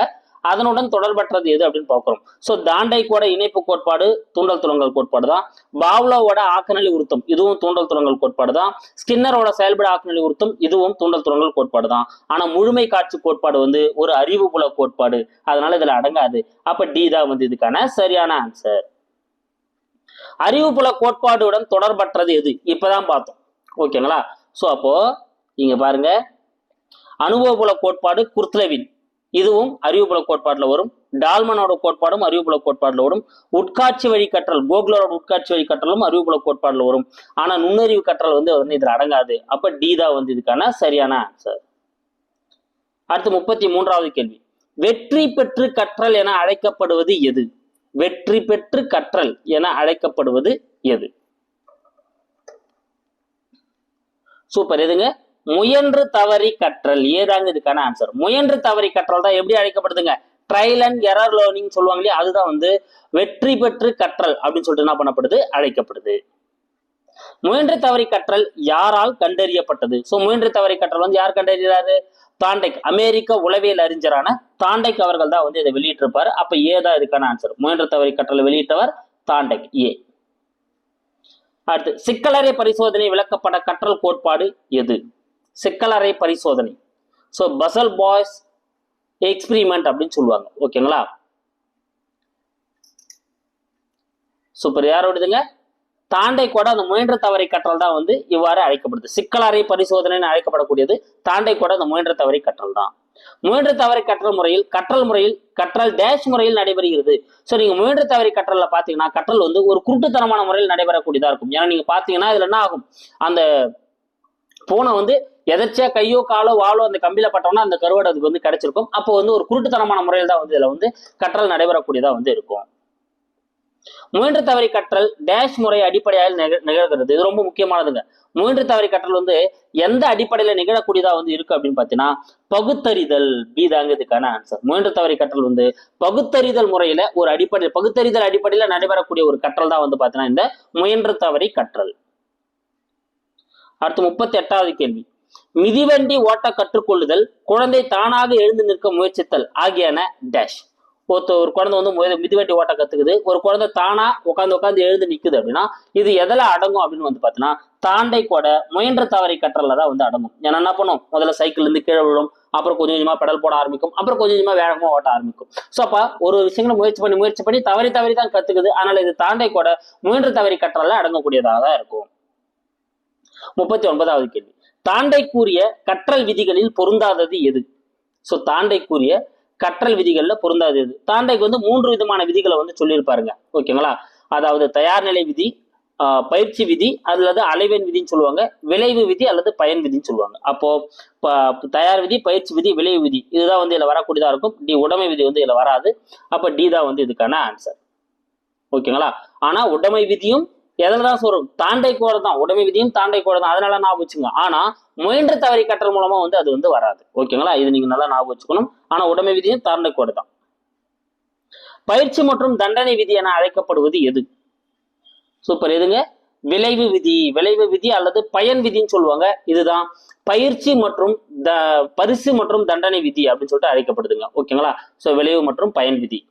அதனுடன் தொடர்பற்றது எது அப்படின்னு பார்க்கிறோம். ஸோ தாண்டைக்கோட இணைப்பு கோட்பாடு தூண்டல் துலங்கல் கோட்பாடு தான். பாவ்லோவோட ஆக்கநிலை உருத்தம், இதுவும் தூண்டல் துலங்கல் கோட்பாடு தான். ஸ்கின்னரோட செயல்பட ஆக்கநிலை உருத்தம், இதுவும் தூண்டல் துலங்கல் கோட்பாடு தான். ஆனா முழுமை காட்சி கோட்பாடு வந்து ஒரு அறிவு புல கோட்பாடு, அதனால இதுல அடங்காது. அப்ப டி தான் வந்து இதுக்கான சரியான ஆன்சர். அறிவு புல கோட்பாடுடன் தொடர்பற்றது எது? இப்பதான் பார்த்தோம். ஓகேங்களா? ஸோ அப்போ இங்க பாருங்க, அனுபவபுல கோட்பாடு குர்த்லெவின், இதுவும் அறிவுபுல கோட்பாடுல வரும். டால்மனோட கோட்பாடும் அறிவுபுல கோட்பாடுல வரும். உட்காட்சி வழி கற்றல், கோக்லரோட உட்காட்சி வழி கற்றலும் அறிவுபுல கோட்பாடுல வரும். ஆனா நுண்ணறிவு கற்றல் வந்து இதுல அடங்காது. அப்ப டி தான் வந்து இதுக்கான சரியான ஆன்சர். அடுத்து 33வது கேள்வி, வெற்றி பெற்று கற்றல் என அழைக்கப்படுவது எது? வெற்றி பெற்று கற்றல் என அழைக்கப்படுவது எது? சூப்பர். எதுங்க? முயன்று தவறி கற்றல். ஏதாங்க இதுக்கான ஆன்சர். முயன்று தவறி கற்றல் தான் எப்படி அழைக்கப்படுதுங்க, ட்ரையல் அண்ட் எரர் லேர்னிங் சொல்லுவாங்க இல்லையா, அதுதான் வந்து வெற்றி பெற்று கற்றல் அப்படின்னு சொல்லிட்டு என்ன பண்ணப்படுது, அழைக்கப்படுது. முயன்று தவறி கற்றல் யாரால் கண்டறியப்பட்டது? சோ முயன்று தவறி கற்றல் வந்து யார் கண்டறிகிறாரு? தாண்டைக், அமெரிக்க உளவியல் அறிஞரான தாண்டைக் அவர்கள் தான் வந்து இதை வெளியிட்டிருப்பாரு. அப்ப ஏதான் இதுக்கான ஆன்சர். முயன்று தவறி கற்றலை வெளியிட்டவர் தாண்டைக், ஏ. அடுத்து, சிக்கலறை பரிசோதனை விளக்கப்பட கற்றல் கோட்பாடு எது? சிக்கலறை பரிசோதனை, ஸோ பசல் பாய்ஸ் எக்ஸ்பிரிமெண்ட் அப்படின்னு சொல்லுவாங்க. ஓகேங்களா? சூப்பர். யாரோடுதுங்க? தாண்டைக்கோட அந்த முயன்ற தவறை கற்றல் தான் வந்து இவ்வாறு அழைக்கப்படுது. சிக்கலறை பரிசோதனைன்னு அழைக்கப்படக்கூடியது தாண்டைக்கோட அந்த முயன்ற தவறை கற்றல் தான். முயன்ற தவறை கற்றல் முறையில் கற்றல் டேஷ் முறையில் நடைபெறுகிறது. ஸோ நீங்க முயன்ற தவறை கற்றல்ல பாத்தீங்கன்னா கற்றல் வந்து ஒரு குருட்டுத்தனமான முறையில் நடைபெறக்கூடியதா இருக்கும். ஏன்னா நீங்க பாத்தீங்கன்னா இதுல என்ன ஆகும், அந்த பூனை வந்து எதர்ச்சியா கையோ காலோ வாளோ அந்த கம்பியில பட்டோம்னா அந்த கருவாடு அதுக்கு வந்து கிடைச்சிருக்கும். அப்போ வந்து ஒரு குருட்டுத்தனமான முறையில் தான் வந்து இதுல வந்து கற்றல் நடைபெறக்கூடியதா வந்து இருக்கும். முயன்று தவறி கற்றல் டேஷ் முறை அடிப்படையாக நிகழ்கிறது. இது ரொம்ப முக்கியமானதுங்க. முயன்று தவறி கற்றல் வந்து எந்த அடிப்படையில நிகழக்கூடியதா வந்து இருக்கு அப்படின்னு பாத்தீங்கன்னா பகுத்தறிதல். பி தாங்க இதுக்கான ஆன்சர். முயன்று தவறி கற்றல் வந்து பகுத்தறிதல் முறையில ஒரு அடிப்படை, பகுத்தறிதல் அடிப்படையில நடைபெறக்கூடிய ஒரு கற்றல் தான் வந்து பாத்தீங்கன்னா இந்த முயன்று தவறி கற்றல். அடுத்து 38வது கேள்வி, மிதிவண்டி ஓட்ட கற்றுக்கொள்ளுதல், குழந்தை தானாக எழுந்து நிற்க முயற்சித்தல் ஆகியன டேஷ். ஒரு குழந்தை வந்து மிதிவண்டி ஓட்ட கத்துக்குது, ஒரு குழந்தை தானா உட்காந்து எழுந்து நிக்குது அப்படின்னா இது எதில் அடங்கும் அப்படின்னு வந்து பாத்தீங்கன்னா தாண்டைக்கோட முயன்ற தவறி கற்றல்ல தான் வந்து அடங்கும். ஏன்னா என்ன பண்ணும், முதல்ல சைக்கிள் இருந்து கீழே விழும், அப்புறம் கொஞ்சம் கொஞ்சமா பெடல் போட ஆரம்பிக்கும், அப்புறம் கொஞ்சம் கொஞ்சமா வேகமா ஓட்ட ஆரம்பிக்கும். ஸோ அப்ப ஒரு விஷயங்களை முயற்சி பண்ணி தவறி தான் கத்துக்குது. அதனால இது தாண்டைக்கோட முயன்ற தவறி கற்றல்ல அடங்கக்கூடியதாக தான் இருக்கும். 39வது கேள்வி, தாண்டை கூறிய கற்றல் விதிகளில் பொருந்தாதது எது? சோ தாண்டை கூறிய கற்றல் விதிகள்ல பொருந்தாதது எது? தாண்டைக்கு வந்து 3 விதமான விதிகளை வந்து சொல்லியிருப்பாருங்க. ஓகேங்களா? அதாவது தயார் நிலை விதி, பயிற்சி விதி அல்லது அலைவெண் விதின்னு சொல்லுவாங்க, விளைவு விதி அல்லது பயன் விதின்னு சொல்லுவாங்க. அப்போ தயார் விதி, பயிற்சி விதி, விளைவு விதி இதுதான் வந்து இதுல வரக்கூடியதா இருக்கும். டி உடைமை விதி வந்து இதுல வராது. அப்ப டி தான் வந்து இதுக்கான ஆன்சர். ஓகேங்களா? ஆனா உடைமை விதியும் எதுலதான் சொல்றோம், தாண்டைக்கோடு தான். உடைமை விதியும் தாண்டைக்கோடு தான், அதனால ஞாபகம் வச்சுங்க. ஆனா முயன்று தவறி கற்றல் மூலமா வந்து அது வந்து வராது. ஓகேங்களா? இது நீங்க நல்லா ஞாபகம் வச்சுக்கணும். ஆனா உடைமை விதியும் தாண்டைக்கோடு தான். பயிற்சி மற்றும் தண்டனை விதி என அழைக்கப்படுவது எது? சூப்பர். எதுங்க? விளைவு விதி. விளைவு விதி அல்லது பயன் விதின்னு சொல்லுவாங்க. இதுதான் பயிற்சி மற்றும் பரிசு மற்றும் தண்டனை விதி அப்படின்னு சொல்லிட்டு அழைக்கப்படுதுங்க. ஓகேங்களா? சோ விளைவு மற்றும் பயன் விதி.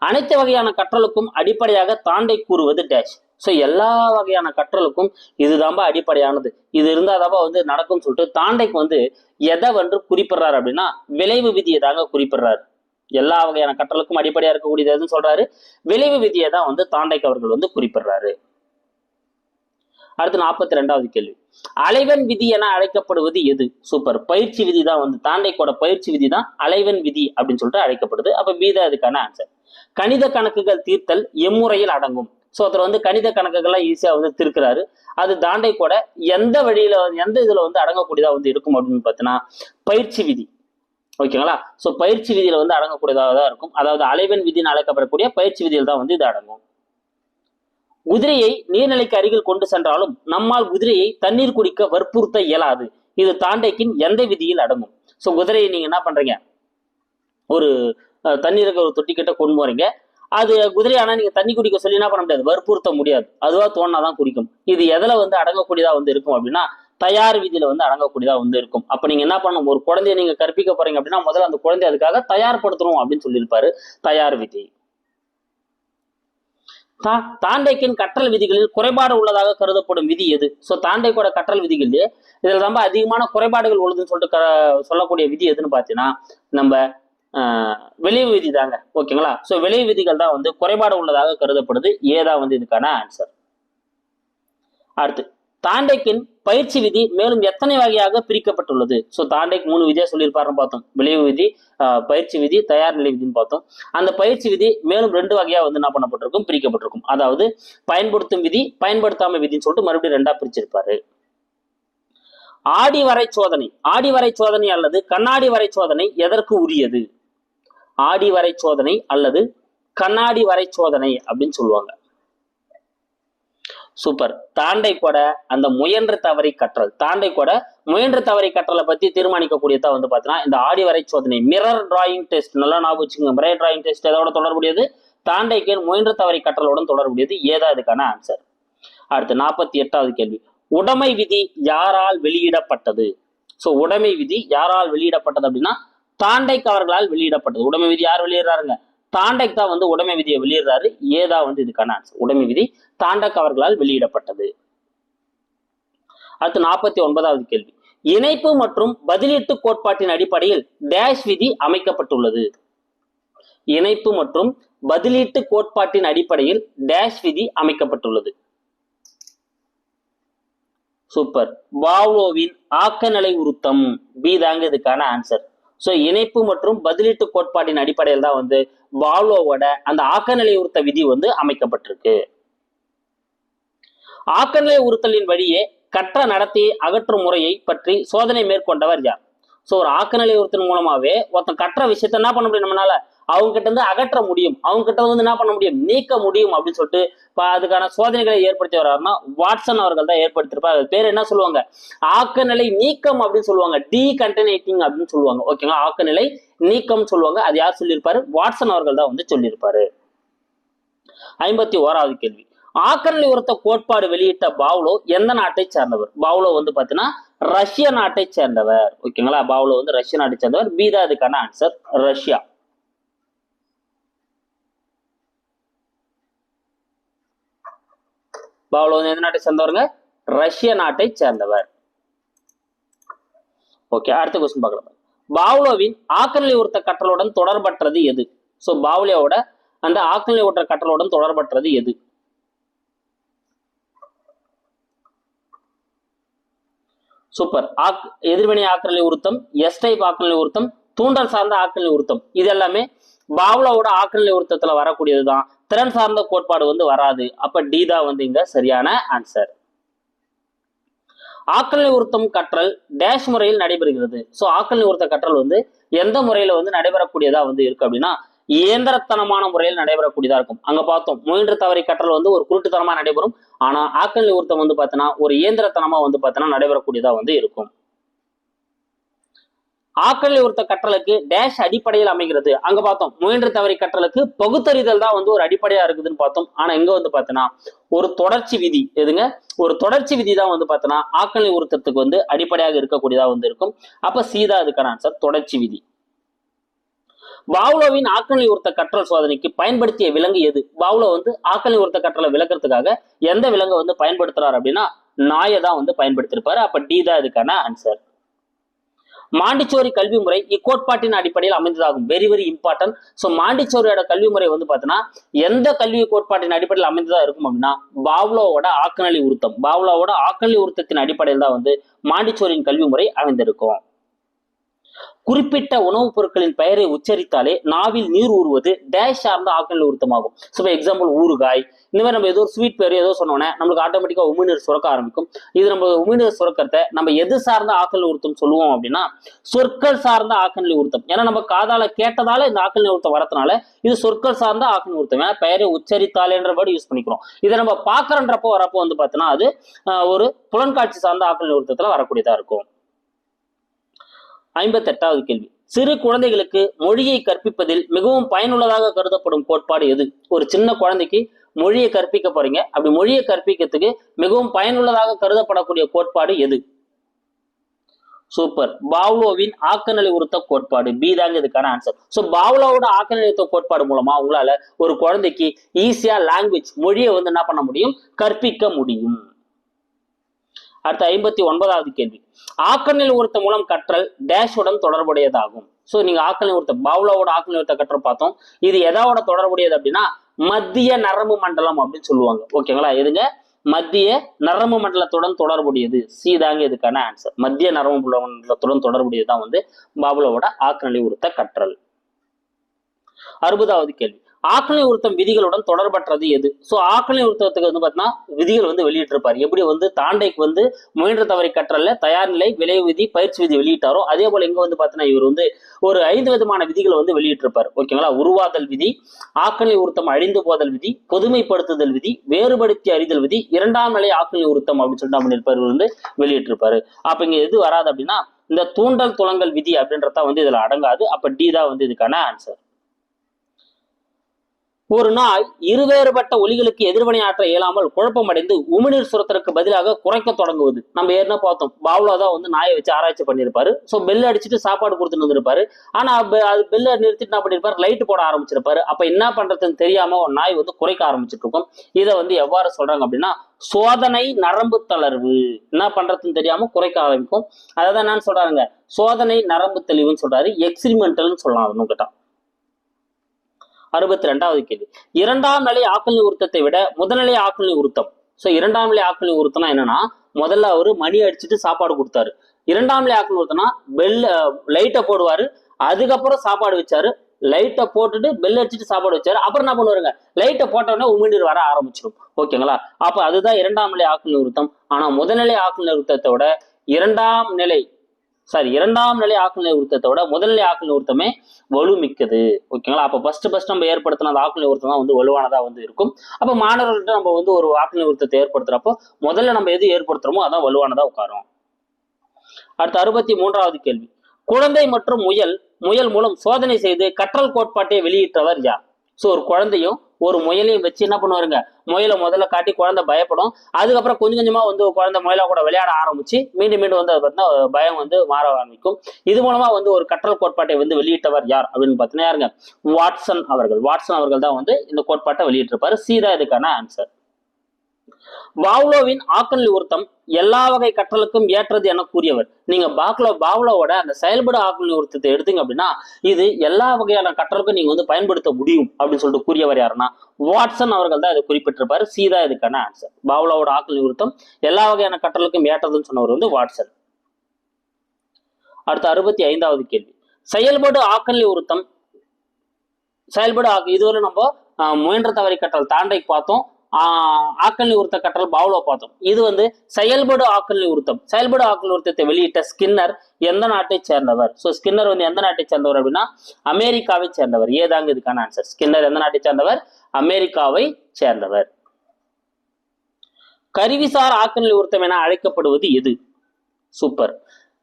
அனைத்து வகையான கற்றலுக்கும் அடிப்படையாக தாண்டை கூறுவது டேஷ். ஸோ எல்லா வகையான கற்றலுக்கும் இதுதான்பா அடிப்படையானது, இது இருந்தாதாப்பா வந்து நடக்கும்னு சொல்லிட்டு தாண்டைக்கு வந்து எதை வந்து குறிப்பிடுறாரு அப்படின்னா விளைவு விதியை தாங்க குறிப்பிடுறாரு. எல்லா வகையான கற்றலுக்கும் அடிப்படையா இருக்கக்கூடியது சொல்றாரு, விளைவு விதியை தான் வந்து தாண்டைக்கு அவர்கள் வந்து குறிப்பிடுறாரு. அடுத்து 42வது கேள்வி, அலைவன் விதி என அழைக்கப்படுவது எது? சூப்பர், பயிற்சி விதி தான் வந்து தாண்டைக்கோட பயிற்சி விதி தான் அலைவன் விதி அப்படின்னு சொல்லிட்டு அழைக்கப்படுது. அப்ப பி தான் இதுக்கான ஆன்சர். கணித கணக்குகள் தீர்த்தல் எம்முறையில் அடங்கும். ஸோ ஒருத்தர் வந்து கணித கணக்குகள்லாம் ஈஸியா வந்து தீர்க்கிறாரு. அது தாண்டைக்கோட எந்த வழியில எந்த இதுல வந்து அடங்கக்கூடியதா வந்து இருக்கும் அப்படின்னு பார்த்தீங்கன்னா பயிற்சி விதி. ஓகேங்களா? ஸோ பயிற்சி விதியில வந்து அடங்கக்கூடியதாக தான் இருக்கும். அதாவது அலைவன் விதின்னு அழைக்கப்படக்கூடிய பயிற்சி விதியில் தான் வந்து இது அடங்கும். குதிரையை நீர்நிலைக்கு அருகில் கொண்டு சென்றாலும் நம்மால் குதிரையை தண்ணீர் குடிக்க வற்புறுத்த இயலாது. இது தாண்டைக்கின் எந்த விதியில் அடங்கும்? ஸோ குதிரையை நீங்க என்ன பண்றீங்க, ஒரு தண்ணீருக்கு ஒரு தொட்டி கிட்ட கொண்டு போறீங்க. அது குதிரை ஆனா நீங்க தண்ணி குடிக்க சொல்லி என்ன பண்ண முடியாது, வற்புறுத்த முடியாது. அதுவா தோணாதான் குடிக்கும். இது எதுல வந்து அடங்கக்கூடியதா வந்து இருக்கும் அப்படின்னா தயார் விதியில வந்து அடங்கக்கூடியதா வந்து இருக்கும். அப்ப நீங்க என்ன பண்ணணும், ஒரு குழந்தைய நீங்க கற்பிக்க போறீங்க அப்படின்னா முதல்ல அந்த குழந்தைய அதுக்காக தயார்படுத்தணும் அப்படின்னு சொல்லியிருப்பாரு, தயார் விதி. தாண்டைக்கின் கற்றல் விதிகளில் குறைபாடு உள்ளதாக கருதப்படும் விதி எது? ஸோ தாண்டைக்கோட கற்றல் விதிகளிலே இதுல ரொம்ப அதிகமான குறைபாடுகள் உள்ளதுன்னு சொல்லிட்டு சொல்லக்கூடிய விதி எதுன்னு பார்த்தீங்கன்னா நம்ம விளைவு விதி தாங்க. ஓகேங்களா? ஸோ விளைவு விதிகள் தான் வந்து குறைபாடு உள்ளதாக கருதப்படுது. ஏதா வந்து இதுக்கான ஆன்சர். அடுத்து தாண்டைக்கின் பயிற்சி விதி மேலும் எத்தனை வகையாக பிரிக்கப்பட்டுள்ளது? ஸோ தாண்டைக்கு 3 விதியா சொல்லியிருப்பாருன்னு பார்த்தோம். விளைவு விதி, பயிற்சி விதி, தயார் நிலை விதின்னு பார்த்தோம். அந்த பயிற்சி விதி மேலும் 2 வகையா வந்து என்ன பண்ணப்பட்டிருக்கும், பிரிக்கப்பட்டிருக்கும். அதாவது பயன்படுத்தும் விதி, பயன்படுத்தாம விதின்னு சொல்லிட்டு மறுபடியும் 2ஆ பிரிச்சிருப்பாரு. ஆடிவரை சோதனை, ஆடிவரை சோதனை அல்லது கண்ணாடி வரை சோதனை எதற்கு உரியது? ஆடிவரை சோதனை அல்லது கண்ணாடி வரை சோதனை அப்படின்னு சொல்லுவாங்க. சூப்பர். தாண்டைக்கோட அந்த முயன்று தவறி கற்றல், தாண்டைக்கோட முயன்று தவறி கற்றலை பத்தி தீர்மானிக்கக்கூடியதா வந்து பாத்தீங்கன்னா இந்த ஆடிவரை சோதனை, மிரர் டிராயிங் டெஸ்ட். நல்லா ஞாபகம் வச்சுக்கோங்க, மிரர் டிராயிங் டெஸ்ட் எதோட தொடர்புடையது? தாண்டைக்கு முயன்று தவறி கற்றலுடன் தொடர்புடையது. ஏதா இதுக்கான ஆன்சர். அடுத்து 48வது கேள்வி, உடைமை விதி யாரால் வெளியிடப்பட்டது? சோ உடைமை விதி யாரால் வெளியிடப்பட்டது அப்படின்னா தாண்டைக்கு அவர்களால் வெளியிடப்பட்டது. உடைமை விதி யார் வெளியிடுறாருங்க? தாண்டைக்கு தான் வந்து உடைமை விதியை வெளியிடுறாரு. ஏதா வந்து இதுக்கான ஆன்சர். உடைமை விதி தாண்டக் அவர்களால் வெளியிடப்பட்டது. அடுத்து 49வது கேள்வி, இணைப்பு மற்றும் பதிலீட்டு கோட்பாட்டின் அடிப்படையில் டேஷ் விதி அமைக்கப்பட்டுள்ளது. இணைப்பு மற்றும் பதிலீட்டு கோட்பாட்டின் அடிப்படையில் டேஷ் விதி அமைக்கப்பட்டுள்ளது. சூப்பர். பாவ்லோவின் ஆக்கநிலை உருத்தம். பி தாங்க இதுக்கான ஆன்சர். ஸோ இணைப்பு மற்றும் பதிலீட்டு கோட்பாட்டின் அடிப்படையில் தான் வந்து பாவ்லோவோட அந்த ஆக்கநிலை உறுத்த விதி வந்து அமைக்கப்பட்டிருக்கு. ஆக்கநிலை உறுத்தலின் வழியே கற்ற நடத்தையை அகற்றும் முறையை பற்றி சோதனை மேற்கொண்டவர் யார்? ஸோ ஒரு ஆக்கநிலை உறுத்தல் மூலமாவே ஒருத்தன் கற்ற விஷயத்த என்ன பண்ண முடியும், நம்மளால அவங்க கிட்ட இருந்து அகற்ற முடியும், அவங்க கிட்ட வந்து என்ன பண்ண முடியும், நீக்க முடியும் அப்படின்னு சொல்லிட்டு அதுக்கான சோதனைகளை ஏற்படுத்தி வர்றாருன்னா வாட்சன் அவர்கள் தான் ஏற்படுத்திருப்பார். அது பேர் என்ன சொல்லுவாங்க, ஆக்கநிலை நீக்கம் அப்படின்னு சொல்லுவாங்க, டீகண்டனேட்டிங் அப்படின்னு சொல்லுவாங்க. ஓகேங்களா? ஆக்கநிலை நீக்கம் சொல்லுவாங்க. அது யார் சொல்லியிருப்பாரு? வாட்சன் அவர்கள் தான் வந்து சொல்லியிருப்பாரு. 51வது கேள்வி, ஆக்கநிலை உறுத்த கோட்பாடு வெளியிட்ட பாவ்லோ எந்த நாட்டை சேர்ந்தவர்? பாவ்லோ வந்து பாத்தீங்கன்னா ரஷ்ய நாட்டை சேர்ந்தவர். ஓகேங்களா? பாவ்லோ வந்து ரஷ்ய நாட்டை சேர்ந்தவர். பி தான் அதுக்கான ஆன்சர், ரஷ்யா. பாவ்லோ வந்து எந்த நாட்டை சேர்ந்தவருங்க? ரஷ்ய நாட்டை சேர்ந்தவர். ஓகே, அடுத்த கொஸ்டின் பார்க்கலாம். பாவ்லோவின் ஆக்கநிலை உறுத்த கற்றலுடன் தொடர்பற்றது எது? சோ பாவ்லோவோட அந்த ஆக்கநிலை உறுத்த கற்றலுடன் தொடர்பற்றது எது? சூப்பர். எதிர்வினை ஆக்கநிலை உறுத்தம், எஸ் டைப் ஆக்கநிலை உறுத்தம், தூண்டல் சார்ந்த ஆக்கநிலை உறுத்தம், இது எல்லாமே பாவ்லோவோட ஆக்கநிலை உறுத்தத்துல வரக்கூடியதுதான். திறன் சார்ந்த கோட்பாடு வந்து வராது. அப்ப டி தான் வந்து இங்க சரியான ஆன்சர். ஆக்கநிலை உறுத்தம் கற்றல் டேஷ் முறையில் நடைபெறுகிறது. சோ ஆக்கநிலை உறுத்த கற்றல் வந்து எந்த முறையில வந்து நடைபெறக்கூடியதா வந்து இருக்கு அப்படின்னா இயந்திரத்தனமான முறையில் நடைபெறக்கூடியதா இருக்கும். அங்க பார்த்தோம் முயன்று தவறி கற்றல் வந்து ஒரு குருட்டுத்தனமா நடைபெறும். ஆனா ஆக்கநிலை உறுத்தம் வந்து பாத்தீங்கன்னா ஒரு இயந்திரத்தனமா வந்து பாத்தீங்கன்னா நடைபெறக்கூடியதா வந்து இருக்கும். ஆக்கநிலை உறுத்த கற்றலுக்கு டேஷ் அடிப்படையில் அமைகிறது. அங்க பார்த்தோம் முயன்று தவறி கற்றலுக்கு பகுத்தறிதல் தான் வந்து ஒரு அடிப்படையா இருக்குதுன்னு பார்த்தோம். ஆனா இங்க வந்து பாத்தீங்கன்னா ஒரு தொடர்ச்சி விதி. எதுங்க? ஒரு தொடர்ச்சி விதி தான் வந்து பாத்தீங்கன்னா ஆக்கநிலை உறுத்தத்துக்கு வந்து அடிப்படையாக இருக்கக்கூடியதா வந்து இருக்கும். அப்ப சீதா அதுக்கான ஆன்சர், தொடர்ச்சி விதி. பாவ்லோவின் ஆக்கநிலை உறுத்த கற்றல் சோதனைக்கு பயன்படுத்திய விலங்கு எது? பாவ்லோ வந்து ஆக்கநிலை உறுத்த கற்றலை விளக்குறதுக்காக எந்த விலங்கை வந்து பயன்படுத்துறாரு அப்படின்னா நாயை தான் வந்து பயன்படுத்திருப்பாரு. அப்ப டி தான் இதுக்கான ஆன்சர். மாண்டிச்சோரி கல்வி முறை இக்கோட்பாட்டின் அடிப்படையில் அமைந்ததாகும். Very very important. ஸோ மாண்டிச்சோரியோட கல்வி முறை வந்து பார்த்தீங்கன்னா எந்த கல்வி கோட்பாட்டின் அடிப்படையில் அமைந்ததா இருக்கும் அப்படின்னா பாவ்லோவோட ஆக்கநிலை உருத்தம். பாவ்லோவோட ஆக்கநிலை உருத்தத்தின் அடிப்படையில் தான் வந்து மாண்டிச்சோரியின் கல்வி முறை அமைந்திருக்கும். குறிப்பிட்ட உணவுப் பொருட்களின் பெயரை உச்சரித்தாலே நாவில் நீர் ஊறுவது டேஷ் சார்ந்த ஆக்கநிலை உருத்தமாகும். ஸோ எக்ஸாம்பிள் ஊறுகாய், இந்த மாதிரி நம்ம ஏதோ ஒரு ஸ்வீட் பேர் ஏதோ சொன்னோன்னே நம்மளுக்கு ஆட்டோமேட்டிக்கா உமிழ்நீர் சுரக்க ஆரம்பிக்கும். இது நம்ம உமிழ்நீர் சுரக்கிறத நம்ம எது சார்ந்த ஆக்கநிலை உருத்தம் சொல்லுவோம் அப்படின்னா சொற்கள் சார்ந்த ஆக்கநிலை உருத்தம். ஏன்னா நம்ம காதால கேட்டதால இந்த ஆக்கநிலை உருத்தம் வரதுனால இது சொற்கள் சார்ந்த ஆக்கநிலை உருத்தம். ஏன்னா பெயரை உச்சரித்தாலேன்ற வேர்டு யூஸ் பண்ணிக்கிறோம். இதை நம்ம பார்க்கறன்றப்போ வரப்போ வந்து பார்த்தோன்னா அது ஒரு புலன்காட்சி சார்ந்த ஆக்கநிலை உருத்தத்துல வரக்கூடியதா இருக்கும். 58வது கேள்வி. சிறு குழந்தைகளுக்கு மொழியை கற்பிப்பதில் மிகவும் பயனுள்ளதாக கருதப்படும் கோட்பாடு எது? ஒரு சின்ன குழந்தைக்கு மொழியை கற்பிக்க போறீங்க, அப்படி மொழியை கற்பிக்கிறதுக்கு மிகவும் பயனுள்ளதாக கருதப்படக்கூடிய கோட்பாடு எது? சூப்பர், பாவ்லோவின் ஆக்கநிலை உருத்த கோட்பாடு. பி தாங்க இதுக்கான ஆன்சர். ஸோ பாவ்லோவோட ஆக்கநிலை உருத்த கோட்பாடு மூலமா உங்களால ஒரு குழந்தைக்கு ஈஸியா லாங்குவேஜ் மொழியை வந்து என்ன பண்ண முடியும், கற்பிக்க முடியும். அடுத்த 59வது கேள்வி. ஆக்கநிலை உருத்த மூலம் கற்றல் டேஷுடன் தொடர்புடையதாகும். ஸோ நீங்க ஆக்கநிலை உருத்த பாவ்லோவோட ஆக்கநிலை உருத்த கற்றல் பார்த்தோம். இது எதாவோட தொடர்புடையது அப்படின்னா மத்திய நரம்பு மண்டலம் அப்படின்னு சொல்லுவாங்க. ஓகேங்களா? எதுங்க? மத்திய நரம்பு மண்டலத்துடன் தொடர்புடையது. சி தாங்க இதுக்கான ஆன்சர். மத்திய நரம்பு மண்டலத்துடன் தொடர்புடையதுதான் வந்து பாவ்லோவோட ஆக்கநிலை உருத்த கற்றல். 60வது கேள்வி. ஆக்கநிலை உருத்தம் விதிகளுடன் தொடர்பற்றது எது? ஸோ ஆக்கநிலை உருத்தத்துக்கு வந்து பார்த்தீங்கன்னா விதிகள் வந்து வெளியிட்டிருப்பாரு. எப்படி வந்து தாண்டைக்கு வந்து முயன்ற தவறை கற்றல்ல தயார் நிலை, விளைவு விதி, பயிற்சி விதி வெளியிட்டாரோ அதே போல இங்க வந்து பார்த்தீங்கன்னா இவர் வந்து ஒரு 5 விதமான விதிகளை வந்து வெளியிட்டிருப்பாரு. ஓகேங்களா? உருவாதல் விதி, ஆக்கநிலை உருத்தம் அழிந்து போதல் விதி, பொதுமைப்படுத்துதல் விதி, வேறுபடுத்தி அறிதல் விதி, 2ஆம் நிலை ஆக்கநிலை உருத்தம் அப்படின்னு சொல்லிட்டு பண்ணிருப்பாரு வந்து வெளியிட்டிருப்பாரு. அப்ப இங்க எது வராது அப்படின்னா இந்த தூண்டல் துலங்கல் விதி அப்படின்றத வந்து இதுல அடங்காது. அப்ப டி தான் வந்து இதுக்கான ஆன்சர். ஒரு நாய் இருவேறுபட்ட ஒலிகளுக்கு எதிர்வினையாற்ற இயலாமல் குழப்பமடைந்து உமிழ்நீர் சுரத்திற்கு பதிலாக குறைக்க தொடங்குவது. நம்ம ஏற்கனவே பார்த்தோம், பாவ்லோ தான் வந்து நாயை வச்சு ஆராய்ச்சி பண்ணியிருப்பாரு. ஸோ பெல் அடிச்சுட்டு சாப்பாடு கொடுத்துட்டு வந்திருப்பாரு. ஆனா அது பெல்ல நிறுத்திட்டு என்ன பண்ணிருப்பாரு, லைட் போட ஆரம்பிச்சிருப்பாரு. அப்ப என்ன பண்றதுன்னு தெரியாம ஒரு நாய் வந்து குறைக்க ஆரம்பிச்சிட்டு இருக்கும். இதை வந்து எவ்வாறு சொல்றாங்க அப்படின்னா சோதனை நரம்பு தளர்வு. என்ன பண்றதுன்னு தெரியாம குறைக்க ஆரம்பிக்கும். அதான் என்னன்னு சொல்றாங்க, சோதனை நரம்பு தெளிவுன்னு சொல்றாரு. எக்ஸ்பிரிமெண்டல்னு சொல்லலாம். அது கேட்டா 62வது கேள்வி. 2ஆம் நிலை ஆக்கநிலை உருத்தத்தை விட முதல்நிலை ஆக்கநிலை உருத்தம். ஸோ 2ஆம் நிலை ஆக்கநிலை உருத்தம்னா என்னன்னா முதல்ல அவரு மணி அடிச்சுட்டு சாப்பாடு கொடுத்தாரு. 2ஆம் நிலை ஆக்கநிலை உருத்தம்னா லைட்டை போடுவாரு, அதுக்கப்புறம் சாப்பாடு வச்சாரு, லைட்டை போட்டுட்டு பெல் அடிச்சுட்டு சாப்பாடு வச்சாரு, அப்புறம் என்ன பண்ணுவாருங்க, லைட்டை போட்டோடனே உமிழ்நீர் வர ஆரம்பிச்சிடும். ஓகேங்களா? அப்ப அதுதான் 2ஆம் நிலை ஆக்கநிலை உருத்தம். ஆனா முதல்நிலை ஆக்கநிலை உருத்தத்தை விட 2ஆம் நிலை ஆக்கநிலை உருத்தத்தை விட முதல்நிலை ஆக்கநிலை உருத்தமே வலுமிக்கது. ஓகேங்களா? அப்ப ஃபர்ஸ்ட் நம்ம ஏற்படுத்தின அந்த ஆக்கநிலை உருத்தம் தான் வந்து வலுவானதா வந்து இருக்கும். அப்ப மாணவர்கள்ட்ட நம்ம வந்து ஒரு ஆக்கநிலை உருத்தத்தை ஏற்படுத்துறப்போ முதல்ல நம்ம எது ஏற்படுத்துறோமோ அதான் வலுவானதா உட்காரும். அடுத்த 63வது கேள்வி. குழந்தை மற்றும் முயல் மூலம் சோதனை செய்து கற்றல் கோட்பாட்டை வெளியிட்டவர் யார்? ஸோ ஒரு குழந்தையும் ஒரு முயலையும் வச்சு என்ன பண்ணுவாருங்க, முயலை முதல்ல காட்டி குழந்தை பயப்படும். அதுக்கப்புறம் கொஞ்சம் கொஞ்சமா வந்து குழந்தை முயலா கூட விளையாட ஆரம்பிச்சு மீண்டும் வந்து அது பார்த்தீங்கன்னா பயம் வந்து மாற ஆரம்பிக்கும். இது மூலமா வந்து ஒரு கற்றல் கோட்பாட்டை வந்து வெளியிட்டவர் யார் அப்படின்னு பார்த்தீங்கன்னா யாருங்க, வாட்சன் அவர்கள் தான் வந்து இந்த கோட்பாட்டை வெளியிட்டிருப்பாரு. சீதா இதுக்கான ஆன்சர். பாவ்லோவின் ஆக்கநிலை உருத்தம் எல்லா வகை கற்றலுக்கும் ஏற்றது என கூறியவர். நீங்க பாவ்லோவோட அந்த செயல்படு ஆக்கநிலை உருத்தத்தை எடுத்தீங்க அப்படின்னா இது எல்லா வகையான கற்றலுக்கும் நீங்க வந்து பயன்படுத்த முடியும் அப்படின்னு சொல்லிட்டு கூறியவர் யாருன்னா வாட்சன் அவர்கள் தான் இதை குறிப்பிட்டிருப்பாரு. சீதா இதுக்கான ஆன்சர். பாவ்லோவோட ஆக்கநிலை உருத்தம் எல்லா வகையான கற்றலுக்கும் ஏற்றதுன்னு சொன்னவர் வந்து வாட்சன். அடுத்த 65வது கேள்வி. செயல்படு ஆக்கநிலை உருத்தம் இதுவரை நம்ம முயன்ற தவறை கற்றல் தாண்டைக்கு பார்த்தோம், ஆக்கநிலை உருத்த கற்றல் பாவ்லோ பார்த்தோம். இது வந்து செயல்படு ஆக்கநிலை உருத்தம். செயல்படு ஆக்கநிலை உருத்தத்தை வெளியிட்ட ஸ்கின்னர் எந்த நாட்டை சேர்ந்தவர்? ஸோ ஸ்கின்னர் வந்து எந்த நாட்டை சேர்ந்தவர் அப்படின்னா அமெரிக்காவை சேர்ந்தவர். ஏதாங்க இதுக்கான ஆன்சர். ஸ்கின்னர் எந்த நாட்டை சேர்ந்தவர்? அமெரிக்காவை சேர்ந்தவர். கருவிசார் ஆக்கநிலை உருத்தம் என அழைக்கப்படுவது எது? சூப்பர்,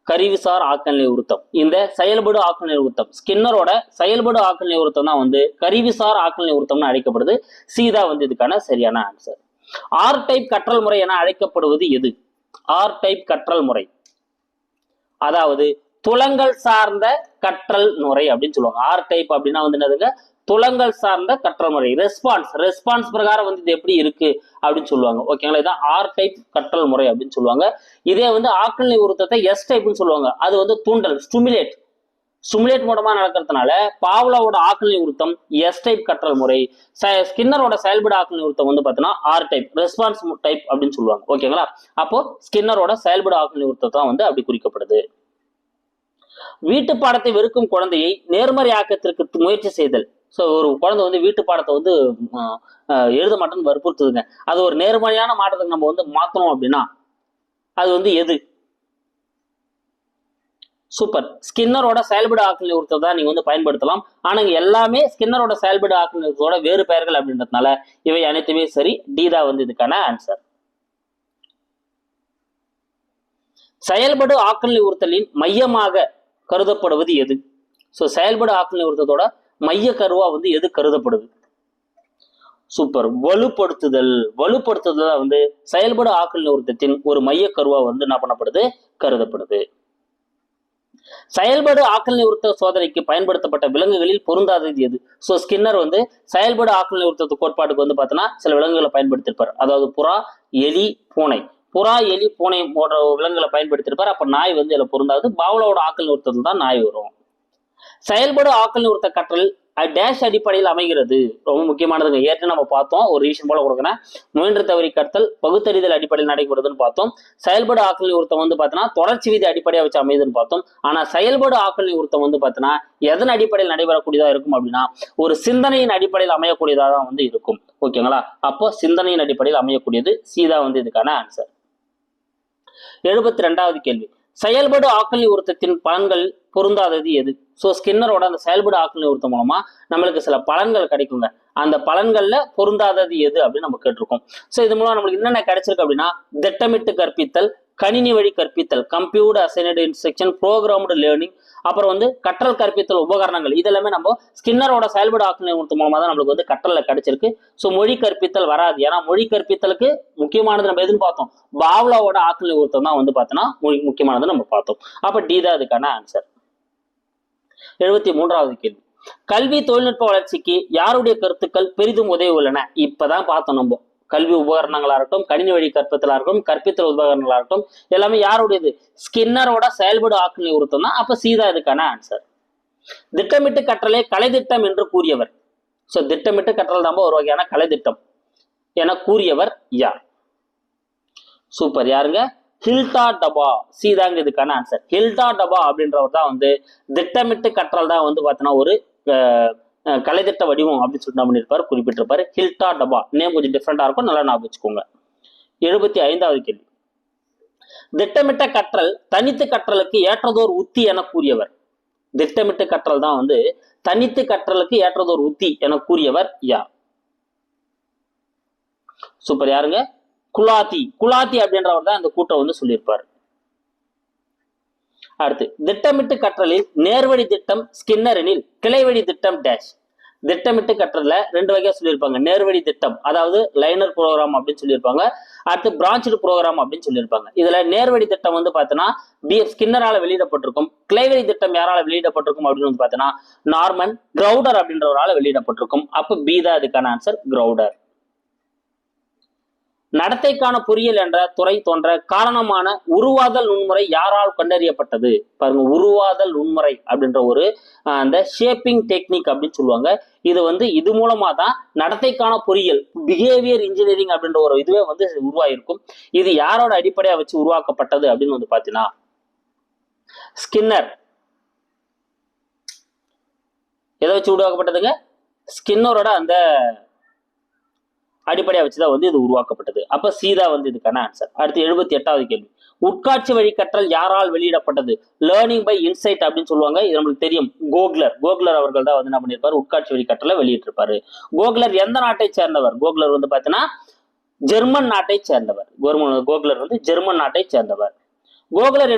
கருவிசார் ஆக்கநிலை உருத்தம். இந்த செயல்படு ஆக்கநிலை உருத்தம் ஸ்கின்னரோட செயல்படு ஆக்கநிலை உருத்தம் தான் வந்து கருவிசார் ஆக்கநிலை உருத்தம்னு அழைக்கப்படுது. சீதா வந்து இதுக்கான சரியான ஆன்சர். ஆர் டைப் கற்றல் முறை என அழைக்கப்படுவது எது? ஆர் டைப் கற்றல் முறை, அதாவது துலங்கல் சார்ந்த கற்றல் முறை அப்படின்னு சொல்லுவாங்க. ஆர் டைப் அப்படின்னா வந்து என்னதுங்க, துலங்கல் சார்ந்த கற்றல் முறை. ரெஸ்பான்ஸ் பிரகாரம் வந்து இது எப்படி இருக்கு அப்படின்னு சொல்லுவாங்க. ஓகேங்களா, இதான் ஆர் டைப் கற்றல் முறை அப்படின்னு சொல்லுவாங்க. இதே வந்து ஆக்கல் நிறுத்தத்தை எஸ் டைப்னு சொல்லுவாங்க. அது வந்து தூண்டல், ஸ்டிமுலேட் மூலமா நடக்கிறதுனால பாவ்லோவோட ஆக்கல் நிறுத்தம் எஸ் டைப் கற்றல் முறை, ஸ்கின்னரோட செயல்படு ஆக்கல் நிறுத்தம் வந்து பார்த்தீங்கன்னா ஆர் டைப், ரெஸ்பான்ஸ் டைப் அப்படின்னு சொல்லுவாங்க. ஓகேங்களா, அப்போ ஸ்கின்னரோட செயல்படு ஆக்கல் நிறுத்தம் தான் வந்து அப்படி குறிக்கப்படுது. வீட்டு பாடத்தை வெறுக்கும் குழந்தையை நேர்மறை ஆக்கத்திற்கு முயற்சி செய்தல். ஸோ ஒரு குழந்தை வந்து வீட்டு பாடத்தை வந்து எழுத மாட்டேன்னு வற்புறுத்துதுங்க. அது ஒரு நேர்மறையான மாற்றத்துக்கு நம்ம வந்து மாற்றணும் அப்படின்னா அது வந்து எது? சூப்பர், ஸ்கின்னரோட செயல்படு ஆக்கல் நிறுத்தத்தை தான் நீங்க வந்து பயன்படுத்தலாம். ஆனா எல்லாமே ஸ்கின்னரோட செயல்படு ஆக்கல் நிறுத்தத்தோட வேறு பெயர்கள் அப்படின்றதுனால இவை அனைத்துமே சரி. டி தான் வந்து இதுக்கான ஆன்சர். செயல்படு ஆக்கல் நிறுத்தலின் மையமாக கருதப்படுவது எது? ஸோ செயல்படு ஆக்கல் நிறுத்தத்தோட மைய கருவா வந்து எது கருதப்படுது? சூப்பர், வலுப்படுத்துதல் வந்து செயல்படு ஆக்கல் நிறுத்தத்தின் ஒரு மைய கருவா வந்து என்ன பண்ணப்படுது, கருதப்படுது. செயல்படு ஆக்கல் நிறுத்த சோதனைக்கு பயன்படுத்தப்பட்ட விலங்குகளில் பொருந்தாதது எது? ஸோ ஸ்கின்னர் வந்து செயல்படு ஆக்கல் நிறுத்த கோட்பாட்டுக்கு வந்து பார்த்தோன்னா சில விலங்குகளை பயன்படுத்தியிருப்பார். அதாவது புறா, எலி, பூனை. புறா, எலி, பூனை போன்ற விலங்குகளை பயன்படுத்தியிருப்பார். அப்ப நாய் வந்து இதுல பொருந்தாது. பாவ்லோவோட ஆக்கல் நிறுத்தத்தில் தான் நாய் வரும். செயல்படு ஆக்கல் நிறுத்த கற்றல் டேஷ் அடிப்படையில் அமைகிறது. ரொம்ப முக்கியமானதுங்க. ஏற்கனவே நம்ம பார்த்தோம், ஒரு ரீசன் போல கொடுக்குறேன். முயன்று தவறி கற்றல் பகுத்தறிதல் அடிப்படையில் நடைபெறுதுன்னு பார்த்தோம். செயல்படு ஆக்கல் நிறுத்தம் வந்து பார்த்தீங்கன்னா தொடர்ச்சி விதி அடிப்படையாக வச்சு அமைதுன்னு பார்த்தோம். ஆனா செயல்படு ஆக்கல் நிறுத்தம் வந்து பார்த்தீங்கன்னா எதன் அடிப்படையில் நடைபெறக்கூடியதா இருக்கும் அப்படின்னா ஒரு சிந்தனையின் அடிப்படையில் அமையக்கூடியதாக தான் வந்து இருக்கும். ஓகேங்களா, அப்போ சிந்தனையின் அடிப்படையில் அமையக்கூடியது. சீதா வந்து இதுக்கான ஆன்சர். 72வது கேள்வி, செயல்படு ஆக்கல் நிறுத்தத்தின் பலன்கள் பொருந்தாதது எது? ஸோ ஸ்கின்னரோட அந்த செயல்படு ஆக்கல் நிறுத்தம் மூலமா நம்மளுக்கு சில பலன்கள் கிடைக்குங்க. அந்த பலன்கள்ல பொருந்தாதது எது அப்படின்னு நம்ம கேட்டிருக்கோம். ஸோ இது மூலம் நம்மளுக்கு என்னென்ன கிடைச்சிருக்கு அப்படின்னா திட்டமிட்டு கற்பித்தல், கணினி வழி கற்பித்தல், computer assigned instruction, programmed learning, அப்புறம் வந்து கற்றல் கற்பித்தல் உபகரணங்கள். இதெல்லாமே நம்ம ஸ்கின்னரோட செயல்படு ஆக்கல் நிறுத்தம் மூலமா தான் நம்மளுக்கு வந்து கற்றல்ல கிடைச்சிருக்கு. ஸோ மொழி கற்பித்தல் வராது. ஏன்னா மொழி கற்பித்தலுக்கு முக்கியமானது நம்ம எதுன்னு பார்த்தோம், பாவ்லோவோட ஆக்கல் நிறுத்தம் தான் வந்து பார்த்தோன்னா முக்கியமானது நம்ம பார்த்தோம். அப்ப டி தான் அதுக்கான ஆன்சர். 73வது கேள்வி, கல்வி தொழில்நுட்ப வளர்ச்சிக்கு யாருடைய கருத்துக்கள் பெரிதும் உதவி உள்ளன? இப்பதான் பார்த்தோம். நம்ம கல்வி உபகரணங்களா இருக்கட்டும், கணினி வழி கற்பித்தலா இருக்கட்டும், கற்பித்தல் உபகரணங்களா இருக்கட்டும், எல்லாமே யாருடையது? ஸ்கின்னரோட செயல்படு ஆக்கல் நிறுத்தம் தான். அப்ப சீதா இதுக்கான ஆன்சர். திட்டமிட்டு கற்றலை கலை திட்டம் என்று கூறியவர். சோ திட்டமிட்டு கற்றல் தான் ஒரு வகையான கலை திட்டம் என கூறியவர் யார்? சூப்பர், யாருங்க? ஹில்டா டபா. சீதாங்க இதுக்கான ஆன்சர். ஹில்டா டபா அப்படின்றவர் தான் வந்து திட்டமிட்டு கற்றல் தான் வந்து பார்த்தீங்கன்னா ஒரு கலைத்திட்ட வடிவம் அப்படின்னு சொல்லிட்டு பண்ணியிருப்பாரு, குறிப்பிட்டிருப்பாரு. ஹில்டா டபா நேம் கொஞ்சம் டிஃப்ரெண்டா இருக்கும், நல்லா ஞாபகம் வச்சுக்கோங்க. 75வது கேள்வி, திட்டமிட்ட கற்றல் தனித்து கற்றலுக்கு ஏற்றதோர் உத்தி என கூறியவர். திட்டமிட்டு கற்றல் தான் வந்து தனித்து கற்றலுக்கு ஏற்றதோர் உத்தி என கூறியவர் யார்? சூப்பர், யாருங்க? குலாத்தி அப்படின்றவர் தான் இந்த கூட்டம் வந்து சொல்லியிருப்பார். அடுத்து, திட்டமிட்டு கற்றலில் நேர்வழி திட்டம் ஸ்கின்னர் எனில் கிளைவழி திட்டம் டேஷ். திட்டமிட்டு கற்றல ரெண்டு வகையா சொல்லியிருப்பாங்க. நேர்வழி திட்டம் அதாவது லைனர் ப்ரோக்ராம் அப்படின்னு சொல்லியிருப்பாங்க. அடுத்து பிரான்ச்டு ப்ரோக்ராம் அப்படின்னு சொல்லியிருப்பாங்க. இதுல நேர்வழி திட்டம் வந்து பாத்தீங்கன்னா ஸ்கின்னரால வெளியிடப்பட்டிருக்கும். கிளைவழி திட்டம் யாரால வெளியிடப்பட்டிருக்கும் அப்படின்னு வந்து பாத்தீங்கன்னா நார்மன் கிரவுடர் அப்படின்றவரால வெளியிடப்பட்டிருக்கும். அப்ப பி தான் இதுக்கான ஆன்சர், கிரவுடர். நடத்தைக்கான பொறியியல் என்ற துறை தோன்ற காரணமான உருவாதல் நுண்முறை யாரால் கண்டறியப்பட்டது? பாருங்க, உருவாதல் நுண்முறை அப்படின்ற ஒரு அந்த ஷேப்பிங் டெக்னிக் அப்படின்னு சொல்லுவாங்க. இது வந்து இது மூலமா தான் நடத்தைக்கான பொறியியல், பிஹேவியர் இன்ஜினியரிங் அப்படின்ற ஒரு இதுவே வந்து உருவாயிருக்கும். இது யாரோட அடிப்படையா வச்சு உருவாக்கப்பட்டது அப்படின்னு வந்து பாத்தீங்கன்னா ஸ்கின்னர். எதை வச்சு உருவாக்கப்பட்டதுங்க? ஸ்கின்னரோட அந்த அடிப்படையா வச்சுதான் வந்து இது உருவாக்கப்பட்டது. அப்ப சீதா வந்து இதுக்கான ஆன்சர். அடுத்து 78வது கேள்வி, உட்காட்சி வழி கற்றல் யாரால் வெளியிடப்பட்டது? லேர்னிங் பை இன்சைட் அப்படின்னு சொல்லுவாங்க. இது நம்மளுக்கு தெரியும். கோக்லர் அவர்கள் தான் வந்து என்ன பண்ணிருப்பாரு, உட்காட்சி வழி கற்றலை வெளியிட்டிருப்பாரு. கோக்லர் எந்த நாட்டை சேர்ந்தவர்? கோக்லர் வந்து பாத்தீங்கன்னா ஜெர்மன் நாட்டை சேர்ந்தவர். கோக்லர் வந்து ஜெர்மன் நாட்டை சேர்ந்தவர். கோக்லர்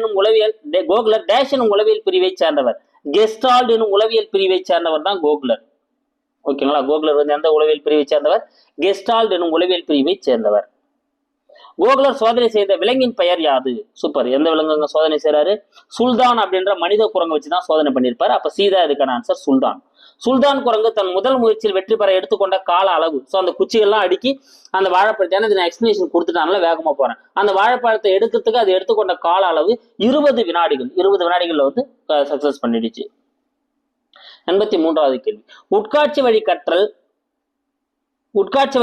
டேஷ் எனும் உளவியல் பிரிவை சேர்ந்தவர். கெஸ்டால்ட் எனும் உளவியல் பிரிவை சேர்ந்தவர் தான் கோக்லர். ஓகேங்களா, கோக்லர் வந்து எந்த உளவியல் பிரிவை சேர்ந்தவர்? கெஸ்டால்ட் எனும் உளவியல் பிரிவை சேர்ந்தவர். கோகுலர் சோதனை செய்த விலங்கின் பெயர் யாது? சூப்பர். எந்த விலங்குங்க சோதனை செய்யறாரு? சுல்தான் அப்படின்ற மனித குரங்கு வச்சுதான் சோதனை பண்ணியிருப்பாரு. அப்ப சீதா இதுக்கான ஆன்சர் சுல்தான். சுல்தான் குரங்கு தன் முதல் முயற்சியில் வெற்றி பெற எடுத்துக்கொண்ட கால அளவு. ஸோ அந்த குச்சிகள்லாம் அடுக்கி அந்த வாழைப்பழத்தை, ஏன்னா நான் எக்ஸ்பிளேஷன் கொடுத்துட்டாங்களா வேகமா போறேன். அந்த வாழைப்பழத்தை எடுக்கிறதுக்கு அது எடுத்துக்கொண்ட கால அளவு 20 வினாடிகள். 20 வினாடிகள்ல வந்து சக்சஸ் பண்ணிடுச்சு. 83வது கேள்வி. உட்காட்சி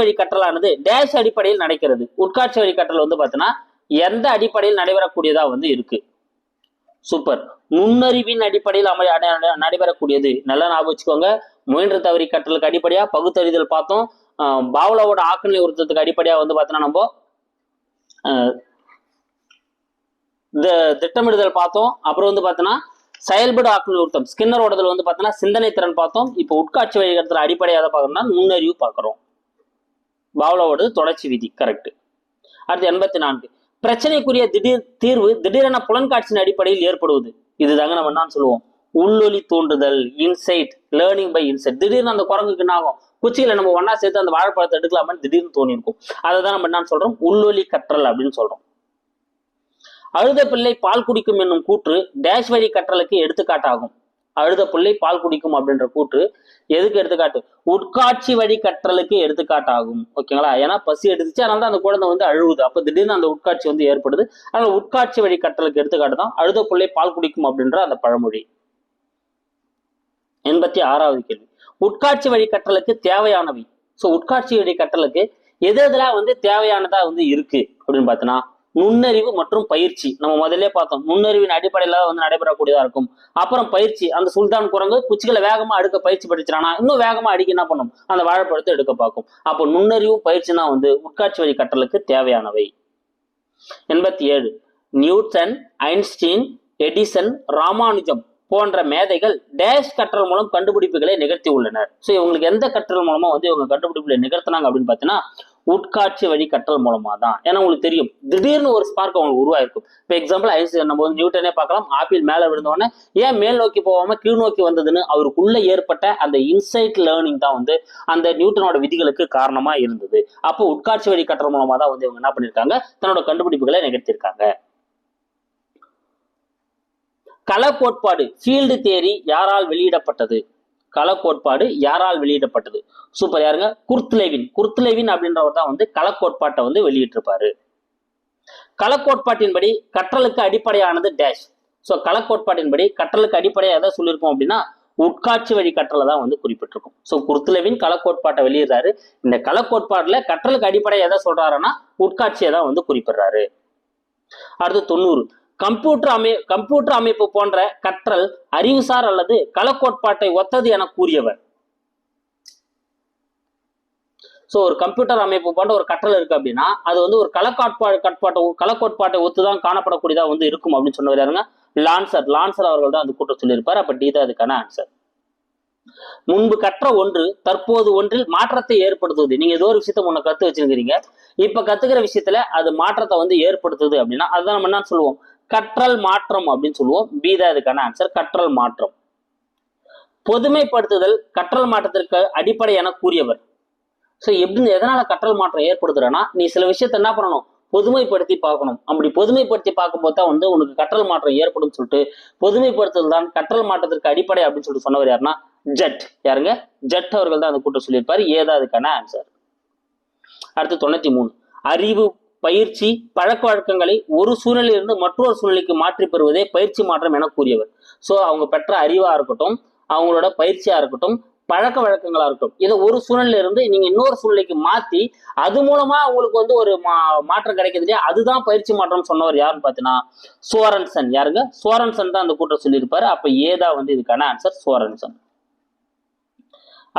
வழி கற்றலானது டேஷ் அடிப்படையில் நடக்கிறது. உட்காட்சி வழி கற்றல் வந்து பார்த்தீங்கன்னா எந்த அடிப்படையில் நடைபெறக்கூடியதா வந்து இருக்கு? சூப்பர். நுண்ணறிவின் அடிப்படையில் நடைபெறக்கூடியது. நல்லா ஞாபகம் வச்சுக்கோங்க. முயன்று தவறி கற்றலுக்கு அடிப்படையா பகுத்தறிதல் பார்த்தோம். பாவ்லோவோட ஆக்கநிலை உறுத்தத்துக்கு அடிப்படையா வந்து பார்த்தோன்னா நம்ம திட்டமிடுதல் பார்த்தோம். அப்புறம் வந்து பார்த்தோன்னா செயல்படு ஆக்கநிலை உறுத்தம் ஸ்கின்னரோடதுல வந்து பார்த்தோன்னா சிந்தனை திறன் பார்த்தோம். இப்போ உட்காட்சி வழி கற்றல் அடிப்படையாக பார்க்கணும்னா நுண்ணறிவு பார்க்கிறோம். பாவ்லோவோட தொடர்ச்சி விதி கரெக்ட். அடுத்து 84. பிரச்சனைக்குரிய தீர்வு திடீரென புலன்காட்சியின் அடிப்படையில் ஏற்படுவது. இதுதாங்க நம்ம என்னன்னு சொல்லுவோம்? உள்ளொலி தூண்டுதல், இன்சைட், லேர்னிங் பை இன்சைட். திடீர்னு அந்த குரங்குக்கு என்ன ஆகும்? குச்சியில நம்ம ஒன்னா சேர்த்து அந்த வாழைப்பழத்தை எடுக்கலாமான்னு திடீர்னு தோணி இருக்கும். அதை தான் நம்ம என்னன்னு சொல்றோம்? உள்ளொலி கற்றல் அப்படின்னு சொல்றோம். அழுத பிள்ளை பால் குடிக்கும் என்னும் கூற்று டேஷ் வழி கற்றலுக்கு எடுத்துக்காட்டாகும். அழுத பிள்ளை பால் குடிக்கும் அப்படின்ற கூற்று எதுக்கு எடுத்துக்காட்டு? உட்காட்சி வழி கற்றலுக்கு எடுத்துக்காட்டாகும். ஓகேங்களா? ஏன்னா பசி எடுத்துச்சு, அதனால தான் அந்த குழந்தை வந்து அழுகுது. அப்ப திடீர்னு அந்த உட்காட்சி வந்து ஏற்படுது. அதனால உட்காட்சி வழி கற்றலுக்கு எடுத்துக்காட்டு தான் அழுத பிள்ளை பால் குடிக்கும் அப்படின்ற அந்த பழமொழி. 86வது கேள்வி. உட்காட்சி வழி கற்றலுக்கு தேவையானவை. ஸோ உட்காட்சி வழி கற்றலுக்கு எது எதெல்லாம் வந்து தேவையானதா வந்து இருக்கு அப்படின்னு பார்த்தோன்னா நுண்ணறிவு மற்றும் பயிற்சி. நம்ம முதல்ல பார்த்தோம், நுண்ணறிவின் அடிப்படையில வந்து நடைபெறக்கூடியதா இருக்கும். அப்புறம் பயிற்சி. அந்த சுல்தான் குரங்கு குச்சிகளை வேகமா அடுக்க பயிற்சி படிச்சிடானா இன்னும் வேகமா அடிக்க என்ன பண்ணும்? அந்த வாழைப்பழத்தை எடுக்க பார்க்கும். அப்போ நுண்ணறிவும் பயிற்சினா வந்து உட்காட்சி வழி கற்றலுக்கு தேவையானவை. 87. நியூட்டன், ஐன்ஸ்டீன், எடிசன், ராமானுஜம் போன்ற மேதைகள் டேஷ் கற்றல் மூலம் கண்டுபிடிப்புகளை நிகழ்த்தி உள்ளனர். ஸோ இவங்களுக்கு எந்த கற்றல் மூலமா வந்து இவங்க கண்டுபிடிப்புகளை நிகழ்த்தினாங்க அப்படின்னு பார்த்தீங்கன்னா உட்காட்சி வழி கற்றல் மூலமா தான். ஏன்னா உங்களுக்கு தெரியும், திடீர்னு ஒரு ஸ்பார்க் அவங்களுக்கு உருவாயிருக்கும். இப்போ எக்ஸாம்பிள் ஐன்ஸ்டீன் நம்ம வந்து நியூட்டனே பார்க்கலாம். ஆப்பிள் மேலே விழுந்தோடனே ஏன் மேல் நோக்கி போகாம கீழ் நோக்கி வந்ததுன்னு அவருக்குள்ள ஏற்பட்ட அந்த இன்சைட் லேர்னிங் தான் வந்து அந்த நியூட்டனோட விதிகளுக்கு காரணமா இருந்தது. அப்போ உட்காட்சி வழி கற்றல் மூலமா தான் வந்து இவங்க என்ன பண்ணியிருக்காங்க? தன்னோட கண்டுபிடிப்புகளை நிகழ்த்தியிருக்காங்க. கள கோட்பாடு ஃபீல்டு தியரி யாரால் வெளியிடப்பட்டது? கள கோட்பாடு யாரால் வெளியிடப்பட்டது? சூப்பர். யாருங்க? குர்த்லேவின். குர்த்லேவின் அப்படின்றவர் தான் வந்து கள கோட்பாட்டை வந்து வெளியிட்டிருப்பாரு. கள கோட்பாட்டின்படி கற்றலுக்கு அடிப்படையானது டேஷ். ஸோ கள கோட்பாட்டின்படி கற்றலுக்கு அடிப்படையாக எதை சொல்லியிருக்கோம் அப்படின்னா உட்காட்சி வழி கற்றலை தான் வந்து குறிப்பிட்டிருக்கும். ஸோ குர்த்லேவின் கள கோட்பாட்டை வெளியிடுறாரு. இந்த கள கோட்பாடுல கற்றலுக்கு அடிப்படையாக எதை சொல்றாருன்னா உட்காட்சியை தான் வந்து குறிப்பிடுறாரு. அடுத்து 90. கம்ப்யூட்டர் அமைப்பு போன்ற கற்றல் அறிவுசார் அல்லது களக்கோட்பாட்டை ஒத்தது என கூறியவர். சோ ஒரு கம்ப்யூட்டர் அமைப்பு போன்ற ஒரு கற்றல் இருக்கு அப்படின்னா அது வந்து ஒரு களக்கோட்பாட்டை ஒத்துதான் காணப்படக்கூடியதா வந்து இருக்கும் அப்படின்னு சொன்னவர் யாருங்க? லான்சர் அவர்கள் தான் அந்த கூட்டம் சொல்லியிருப்பார். அப்ப டி தான் அதுக்கான ஆன்சர். முன்பு கற்ற ஒன்று தற்போது ஒன்றில் மாற்றத்தை ஏற்படுத்துவது. நீங்க ஏதோ ஒரு விஷயத்த முன்ன கத்து வச்சிருக்கிறீங்க, இப்ப கத்துக்கிற விஷயத்துல அது மாற்றத்தை வந்து ஏற்படுத்துது அப்படின்னா அதுதான் நம்ம என்ன சொல்லுவோம்? கற்றல் மாற்றம் அப்படின்னு சொல்லுவோம். பி தான் இதுக்கான ஆன்சர், கற்றல் மாற்றம். பொதுமைப்படுத்துதல் கற்றல் மாற்றத்திற்கு அடிப்படை என கூறியவர். ஸோ எப்படி எதனால கற்றல் மாற்றம் ஏற்படுத்துறேன்னா நீ சில விஷயத்த என்ன பண்ணணும்? பொதுமைப்படுத்தி பார்க்கணும். அப்படி பொதுமைப்படுத்தி பார்க்கும்போது தான் வந்து உனக்கு கற்றல் மாற்றம் ஏற்படும் சொல்லிட்டு பொதுமைப்படுத்துதல் தான் கற்றல் மாற்றத்திற்கு அடிப்படை அப்படின்னு சொல்லிட்டு சொன்னவர் யாருன்னா ஜட். யாருங்க? ஜட் அவர்கள் தான் அந்த கூட்டம் சொல்லியிருப்பாரு. ஏதா அதுக்கான ஆன்சர். அடுத்து 93. அறிவு, பயிற்சி, பழக்க வழக்கங்களை ஒரு சூழ்நிலையிலிருந்து மற்றொரு சூழ்நிலைக்கு மாற்றி பெறுவதே பயிற்சி மாற்றம் என கூறியவர். ஸோ அவங்க பெற்ற அறிவா இருக்கட்டும், அவங்களோட பயிற்சியா இருக்கட்டும், பழக்க வழக்கங்களா இருக்கட்டும், இதை ஒரு சூழ்நிலையில இருந்து நீங்க இன்னொரு சூழ்நிலைக்கு மாத்தி அது மூலமா உங்களுக்கு வந்து ஒரு மாற்றம் கிடைக்குது இல்லையா, அதுதான் பயிற்சி மாற்றம் சொன்னவர் யாருன்னு பாத்தீங்கன்னா சோரன்சன். யாருங்க? சோரன்சன் தான் அந்த கூட்டம் சொல்லியிருப்பாரு. அப்ப ஏதா வந்து இதுக்கான ஆன்சர் சோரன்சன்.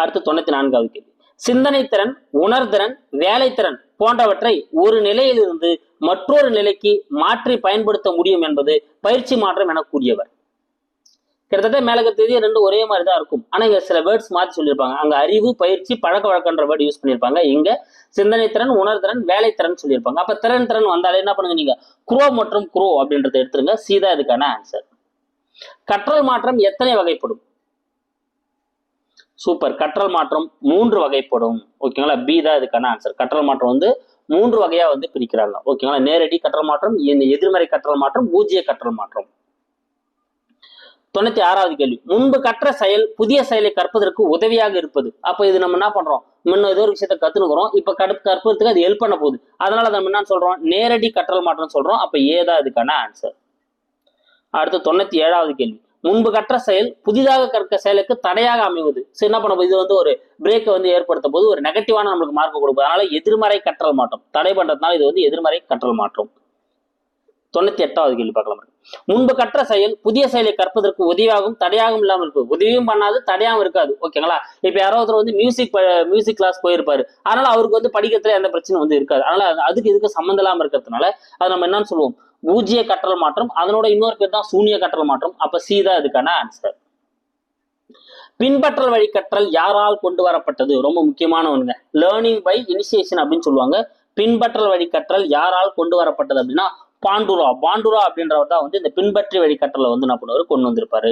அடுத்து 94வது கேள்வி. சிந்தனை திறன், உணர்திறன், வேலைத்திறன் போன்றவற்றை ஒரு நிலையிலிருந்து மற்றொரு நிலைக்கு மாற்றி பயன்படுத்த முடியும் என்பது பயிற்சி மாற்றம் என கூறியவர். கிட்டத்தட்ட மேலகத்தேதி ரெண்டு ஒரே மாதிரி தான் இருக்கும். ஆனா இங்க சில வேர்ட்ஸ் மாற்றி சொல்லியிருப்பாங்க. அங்க அறிவு, பயிற்சி, பழக்க வழக்கன்ற வேர்டு யூஸ் பண்ணியிருப்பாங்க. இங்க சிந்தனை திறன், உணர்திறன், வேலைத்திறன் சொல்லியிருப்பாங்க. அப்ப திறன் வந்தாலே என்ன பண்ணுங்க? நீங்க குரோ மற்றும் குரோ அப்படின்றத எடுத்துருங்க. சீதா இதுக்கான ஆன்சர். கற்றல் மாற்றம் எத்தனை வகைப்படும்? சூப்பர். கற்றல் மாற்றம் 3 வகைப்படும். ஓகேங்களா? பி தான் இதுக்கான ஆன்சர். கற்றல் மாற்றம் வந்து 3 வகையா வந்து பிரிக்கிறாங்க. ஓகேங்களா? நேரடி கற்றல் மாற்றம், எதிர்மறை கற்றல் மாற்றம், பூஜ்ய கற்றல் மாற்றம். 96வது கேள்வி, முன்பு கற்ற செயல் புதிய செயலை கற்பதற்கு உதவியாக இருப்பது. அப்ப இது நம்ம என்ன பண்றோம், முன்ன ஏதோ ஒரு விஷயத்த கத்துனுக்குறோம், இப்ப கற்பதற்கு அது ஹெல்ப் பண்ண போகுது. அதனால நம்ம என்ன சொல்றோம், நேரடி கற்றல் மாற்றம் சொல்றோம். அப்ப ஏதான் இதுக்கான ஆன்சர். அடுத்து 97வது கேள்வி, முன்பு கற்ற செயல் புதிதாக கற்க செயலுக்கு தடையாக அமைவது. சரி, என்ன பண்ண இது வந்து ஒரு பிரேக்கை வந்து ஏற்படுத்த போது ஒரு நெகட்டிவான நம்மளுக்கு மார்க் கொடுக்கும். அதனால எதிர்மறை கற்றல் மாற்றம், தடை பண்றதுனால இது வந்து எதிர்மறை கற்றல் மாற்றம். 98வது கேள்வி பார்க்கலாம். முன்பு கற்ற செயல் புதிய செயலை கற்பதற்கு உதவியாகவும் தடையாகவும் இல்லாமல் இருப்பது. உதவியும் பண்ணாது, தடையாகவும் இருக்காது. ஓகேங்களா? இப்ப யாரோ ஒருத்தர் வந்து மியூசிக் கிளாஸ் போயிருப்பாரு, அதனால அவருக்கு வந்து படிக்கிறதுல எந்த பிரச்சனையும் வந்து இருக்காது. அதனால அதுக்கு இதுக்கு சம்மந்தம் இல்லாம இருக்கிறதுனால அது நம்ம என்னன்னு சொல்லுவோம், பூஜ்ய கற்றல் மாற்றம். அதனோட இன்னொரு பேர் தான் சூன்ய கற்றல் மாற்றம். அப்ப சி தான் இதுக்கான ஆன்சர். பின்பற்றல் வழி கற்றல் யாரால் கொண்டு வரப்பட்டது? ரொம்ப முக்கியமானவங்க. லேர்னிங் பை இனிஷியேஷன் அப்படின்னு சொல்லுவாங்க. பின்பற்றல் வழி கற்றல் யாரால் கொண்டு வரப்பட்டது அப்படின்னா பாண்டுரா அப்படின்றவர் தான் வந்து இந்த பின்பற்றி வழி கற்றலை வந்து என்ன பண்ணுவாரு, கொண்டு வந்திருப்பாரு.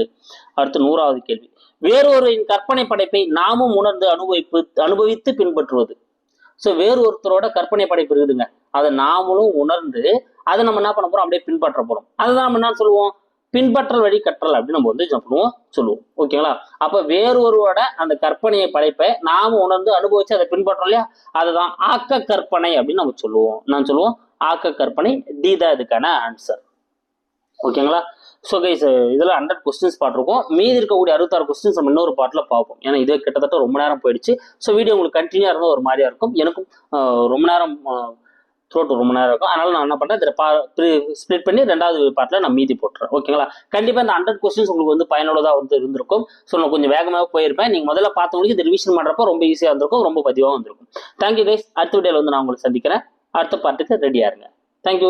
அடுத்து 100வது கேள்வி, வேறொருவரின் கற்பனை படைப்பை நாமும் உணர்ந்து அனுபவித்து பின்பற்றுவது. ஸோ வேறு ஒருத்தரோட கற்பனை படைப்பு இருக்குதுங்க, அதை நாமளும் உணர்ந்து அதை நம்ம என்ன பண்ண போறோம், அப்படியே பின்பற்ற போறோம். அதுதான் நம்ம என்ன சொல்லுவோம், பின்பற்றல் வழி கற்றல் அப்படின்னு நம்ம வந்து சொல்லுவோம். ஓகேங்களா? அப்ப வேறு ஒருவரோட அந்த கற்பனையை படைப்பை நாம உணர்ந்து அனுபவிச்சு அதை பின்பற்றோம் இல்லையா, அதுதான் ஆக்க கற்பனை அப்படின்னு நம்ம சொல்லுவோம். ஆக்க கற்பனை. டி தான் இதுக்கான ஆன்சர். ஓகேங்களா? ஸோ கைஸ், இதில் 100 கொஸ்டின்ஸ் பார்த்துருக்கோம். மீதி இருக்கக்கூடிய 66 கொஸ்டின்ஸ் நம்ம இன்னொரு பார்ட்டில் பார்ப்போம். ஏன்னா இது கிட்டத்தட்ட ரொம்ப நேரம் போயிடுச்சு. ஸோ வீடியோ உங்களுக்கு கண்டினியூ இருந்தால் ஒரு மாதிரியா இருக்கும். எனக்கும் ரொம்ப நேரம் ரொம்ப நேரம் இருக்கும். அதனால நான் என்ன பண்ணுறேன், இதில் ஸ்ப்ளிட் பண்ணி 2வது பார்ட்டில் நான் மீதி போட்டுறேன். ஓகேங்களா? கண்டிப்பாக இந்த 100 கொஸ்டின்ஸ் உங்களுக்கு வந்து பயனுள்ளதாக வந்து இருந்திருக்கும். ஸோ நான் கொஞ்சம் வேகமாக போயிருப்பேன். நீங்கள் முதல்ல பார்த்தவங்களுக்கு இது ரிவிஷன் பண்ணுறப்போ ரொம்ப ஈஸியாக இருந்திருக்கும், ரொம்ப பதிவாக வந்திருக்கும். Thank you guys. அடுத்த வீடியோவில் வந்து நான் உங்களுக்கு சந்திக்கிறேன். அடுத்த பார்ட்டுக்கு ரெடியாக இருங்க. தேங்க்யூ.